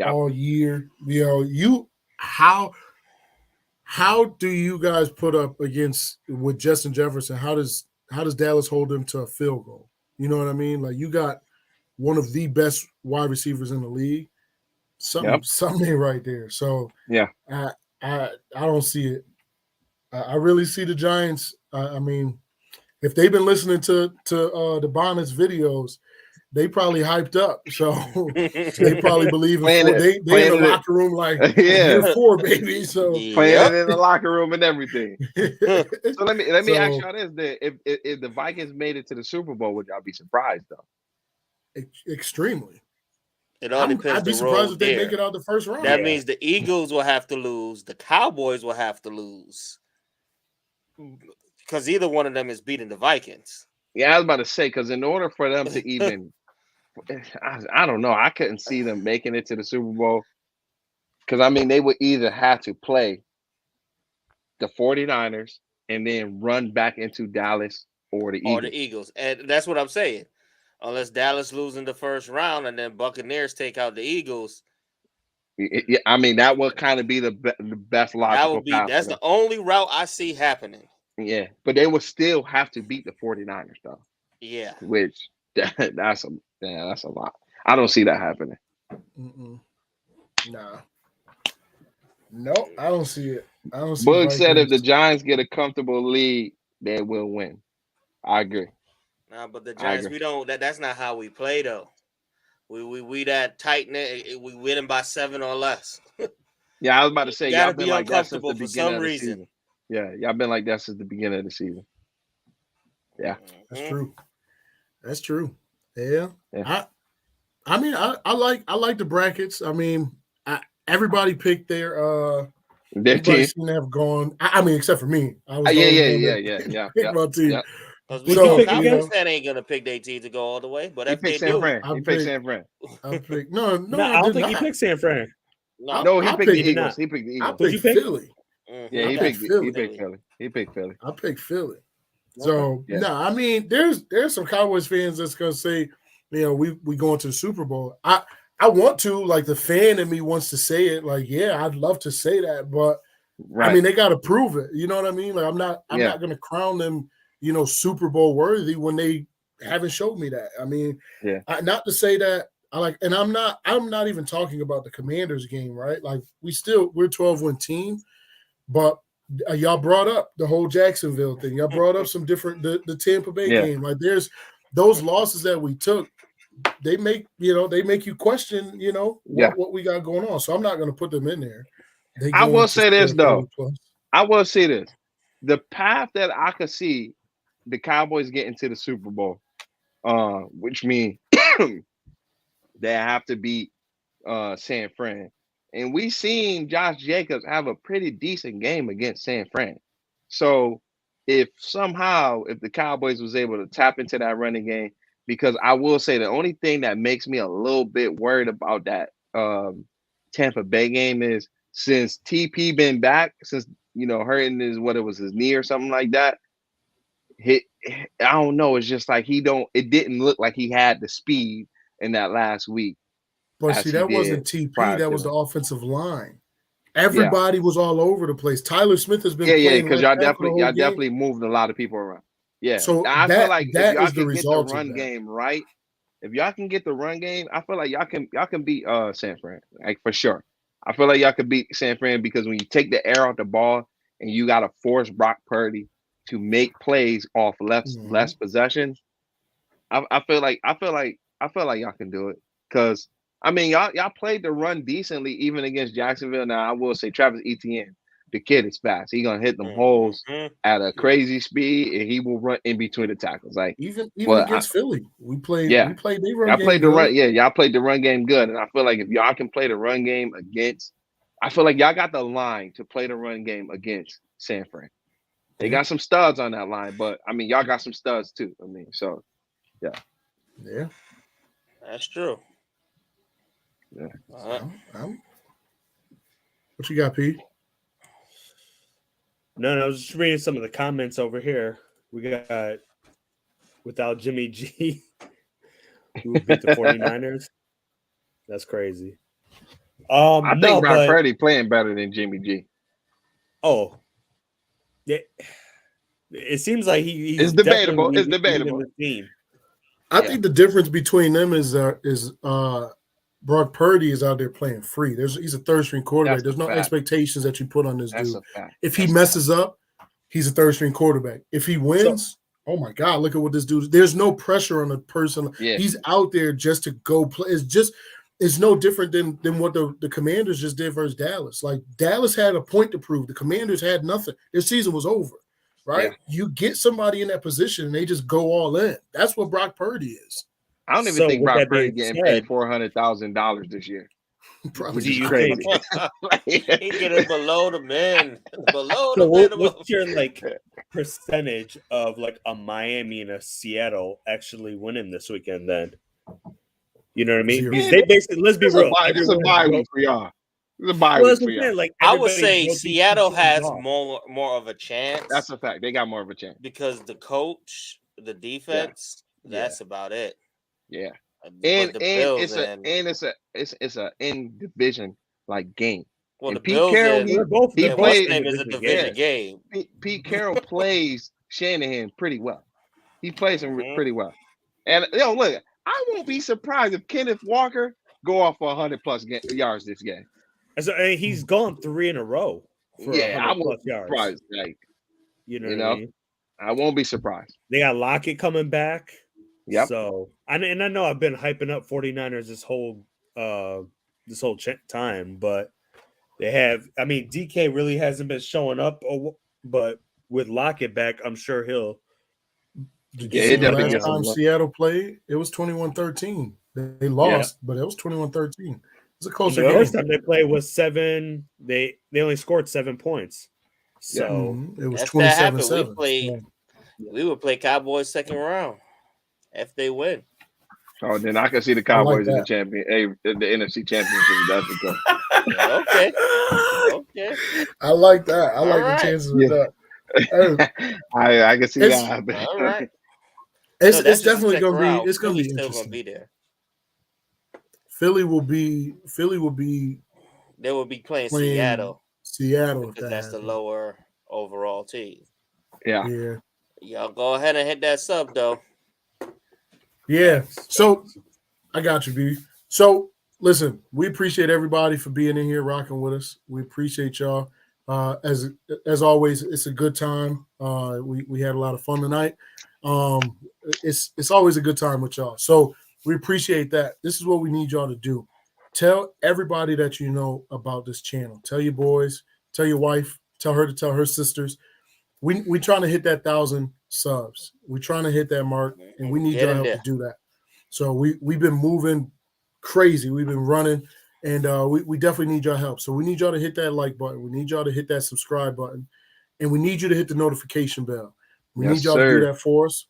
all year. You know, how do you guys put up against with Justin Jefferson? How does Dallas hold him to a field goal? You know what I mean? Like, you got one of the best wide receivers in the league. Something right there. So I don't see it. I really see the Giants. I mean, if they've been listening to the Bonnet's videos, they probably hyped up. So they probably believe in four. They in the locker room like, you're 4, baby. So playing in the locker room and everything. So let me ask y'all this: if the Vikings made it to the Super Bowl, would y'all be surprised though? Extremely. It all depends. I'd be surprised if they make it out the first round. That means the Eagles will have to lose. The Cowboys will have to lose. Because either one of them is beating the Vikings. Yeah, I was about to say, because in order for them to even, I don't know, I couldn't see them making it to the Super Bowl. Because, I mean, they would either have to play the 49ers and then run back into Dallas or the Eagles. Or the Eagles. And that's what I'm saying. Unless Dallas loses in the first round and then Buccaneers take out the Eagles. Yeah, I mean, that would kind of be the best logical path. That's the only route I see happening. Yeah, but they would still have to beat the 49ers, though. Yeah. Which, that's a lot. I don't see that happening. Nah. Nope, I don't see it. I don't see Boog said if the Giants get a comfortable lead, they will win. I agree. Nah, but the Giants, we don't. That's not how we play, though. We that tight knit. We win by 7 or less. Yeah, I was about to say y'all been like that since the beginning of the season. Yeah, y'all been like that since the beginning of the season. Yeah, that's true. That's true. Yeah. I mean, I like the brackets. I mean, everybody picked their team. Seem to have gone. I mean, except for me. I was yeah. Pick my team. Yeah. Because we know Cowboys fan ain't gonna pick their team to go all the way. But if they do, he picked San Fran. I picked no. I don't think he picked San Fran. No, he picked the Eagles. He picked the Eagles. I picked Philly. Yeah, he picked Philly. He picked Philly. I picked Philly. So I mean, there's some Cowboys fans that's gonna say, you know, we going to the Super Bowl. I want to, like, the fan in me wants to say it. Like, yeah, I'd love to say that, but I mean, they got to prove it. You know what I mean? Like, I'm not gonna crown them, you know, Super Bowl worthy when they haven't showed me that. I mean, not to say that I like, and I'm not even talking about the Commanders game, right? Like, we're 12-win team, but y'all brought up the whole Jacksonville thing. Y'all brought up some different the Tampa Bay game. Like, there's those losses that we took. They make you question, you know, what we got going on. So I'm not going to put them in there. I will say this though. I will say this. the path that I could see the Cowboys getting to the Super Bowl, which means they have to beat San Fran. And we seen Josh Jacobs have a pretty decent game against San Fran. So if the Cowboys was able to tap into that running game, because I will say the only thing that makes me a little bit worried about that Tampa Bay game is since TP been back, since hurting his knee or something like that. I don't know. It's just like it didn't look like he had the speed in that last week. But see, that wasn't TP. That was the offensive line. Everybody was all over the place. Tyler Smith has been playing because y'all definitely moved a lot of people around. Yeah, so I feel like that if y'all is the can result get the run game right, if y'all can get the run game, I feel like y'all can beat San Fran, like for sure. I feel like y'all can beat San Fran because when you take the air out the ball and you got to force Brock Purdy to make plays off less possessions, I feel like y'all can do it because. I mean, y'all played the run decently even against Jacksonville. Now, I will say Travis Etienne, the kid is fast. He's going to hit them holes at a crazy speed, and he will run in between the tackles. Like even against Philly, we played the run game played good. Y'all played the run game good, and I feel like if y'all can play the run game I feel like y'all got the line to play the run game against San Fran. They got some studs on that line, but, I mean, y'all got some studs too. I mean, so, yeah. Yeah. That's true. Yeah. What you got, Pete? No, I was just reading some of the comments over here. We got without Jimmy G, we would beat the 49ers. That's crazy. I think Brock Purdy playing better than Jimmy G. Oh, it seems like he's debatable. It's debatable. The team. I think the difference between them is Brock Purdy is out there playing free. He's a third-string quarterback. There's no expectations that you put on this dude. If he messes up, he's a third-string quarterback. If he wins, oh my God, look at what this dude. There's no pressure on the person. Yeah. He's out there just to go play. It's no different than what the Commanders just did versus Dallas. Like Dallas had a point to prove. The Commanders had nothing. Their season was over. Right? Yeah. You get somebody in that position and they just go all in. That's what Brock Purdy is. I don't even think Brock Purdy getting paid $400,000 this year. Probably just crazy. He getting below the men. What's your percentage of a Miami and a Seattle actually winning this weekend then? You know what I mean? Because they basically, let's be real. It's a bye week for y'all. It's a bye week for y'all. I would say Seattle has more of a chance. That's a fact. They got more of a chance. Because the coach, the defense, that's about it. Yeah. And it's a in division game. Well, and the Bills Carroll, he plays is a division game. Pete Carroll plays Shanahan pretty well. He plays him pretty well. And look, I won't be surprised if Kenneth Walker go off for 100+ yards this game. So he's gone 3 in a row. I won't be surprised. You know what I mean? I won't be surprised. They got Lockett coming back. Yep. So I know I've been hyping up 49ers this whole time, but they have. I mean, DK really hasn't been showing up, but with Lockett back, I'm sure he'll. Last time Seattle played, it was 21-13. They lost, but it was 21-13. It was a closer game. The first time they played was 7. They only scored 7 points. So it was 27-7. We would play Cowboys second round if they win. Oh, then I can see the Cowboys in the NFC Championship. That's the Okay. I like that. I like the chances of that. I can see that. All right. It's definitely going to be. It's going to be still interesting. Gonna be there. Philly will be. They will be playing Seattle. Because that's the lower overall team. Yeah. Y'all go ahead and hit that sub though. Yeah. So I got you, B. So listen, we appreciate everybody for being in here, rocking with us. We appreciate y'all. As always, it's a good time. We had a lot of fun tonight. It's always a good time with y'all. So we appreciate that. This is what we need y'all to do. Tell everybody that you know about this channel. Tell your boys, tell your wife, tell her to tell her sisters. we trying to hit that 1,000 subs. We're trying to hit that mark, and we need your help to do that. So we've been moving crazy. We've been running, and we definitely need your help. So we need y'all to hit that like button. We need y'all to hit that subscribe button, and we need you to hit the notification bell. We need y'all to do that for us,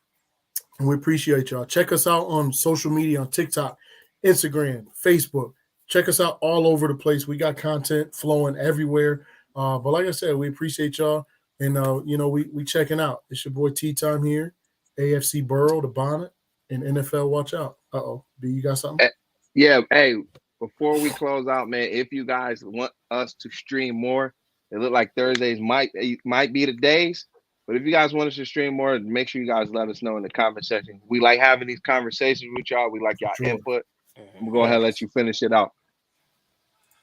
and we appreciate y'all. Check us out on social media, on TikTok, Instagram, Facebook. Check us out all over the place. We got content flowing everywhere. But like I said, we appreciate y'all. And, we checking out. It's your boy T-Time here, AFC Burrow, the Bonnet, and NFL Watch Out. Uh-oh. B, you got something? Yeah. Hey, before we close out, man, if you guys want us to stream more, it look like Thursdays might be the days. But if you guys want us to stream more, make sure you guys let us know in the comment section. We like having these conversations with y'all. We like y'all input. I'm going to go ahead and let you finish it out.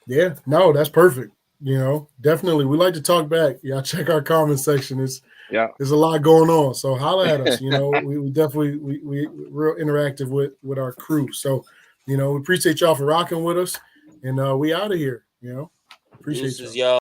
Yeah. No, that's perfect. Definitely. We like to talk back. Y'all check our comment section. There's a lot going on. So holler at us. We definitely we real interactive with our crew. So, we appreciate y'all for rocking with us. And we out of here. Appreciate y'all.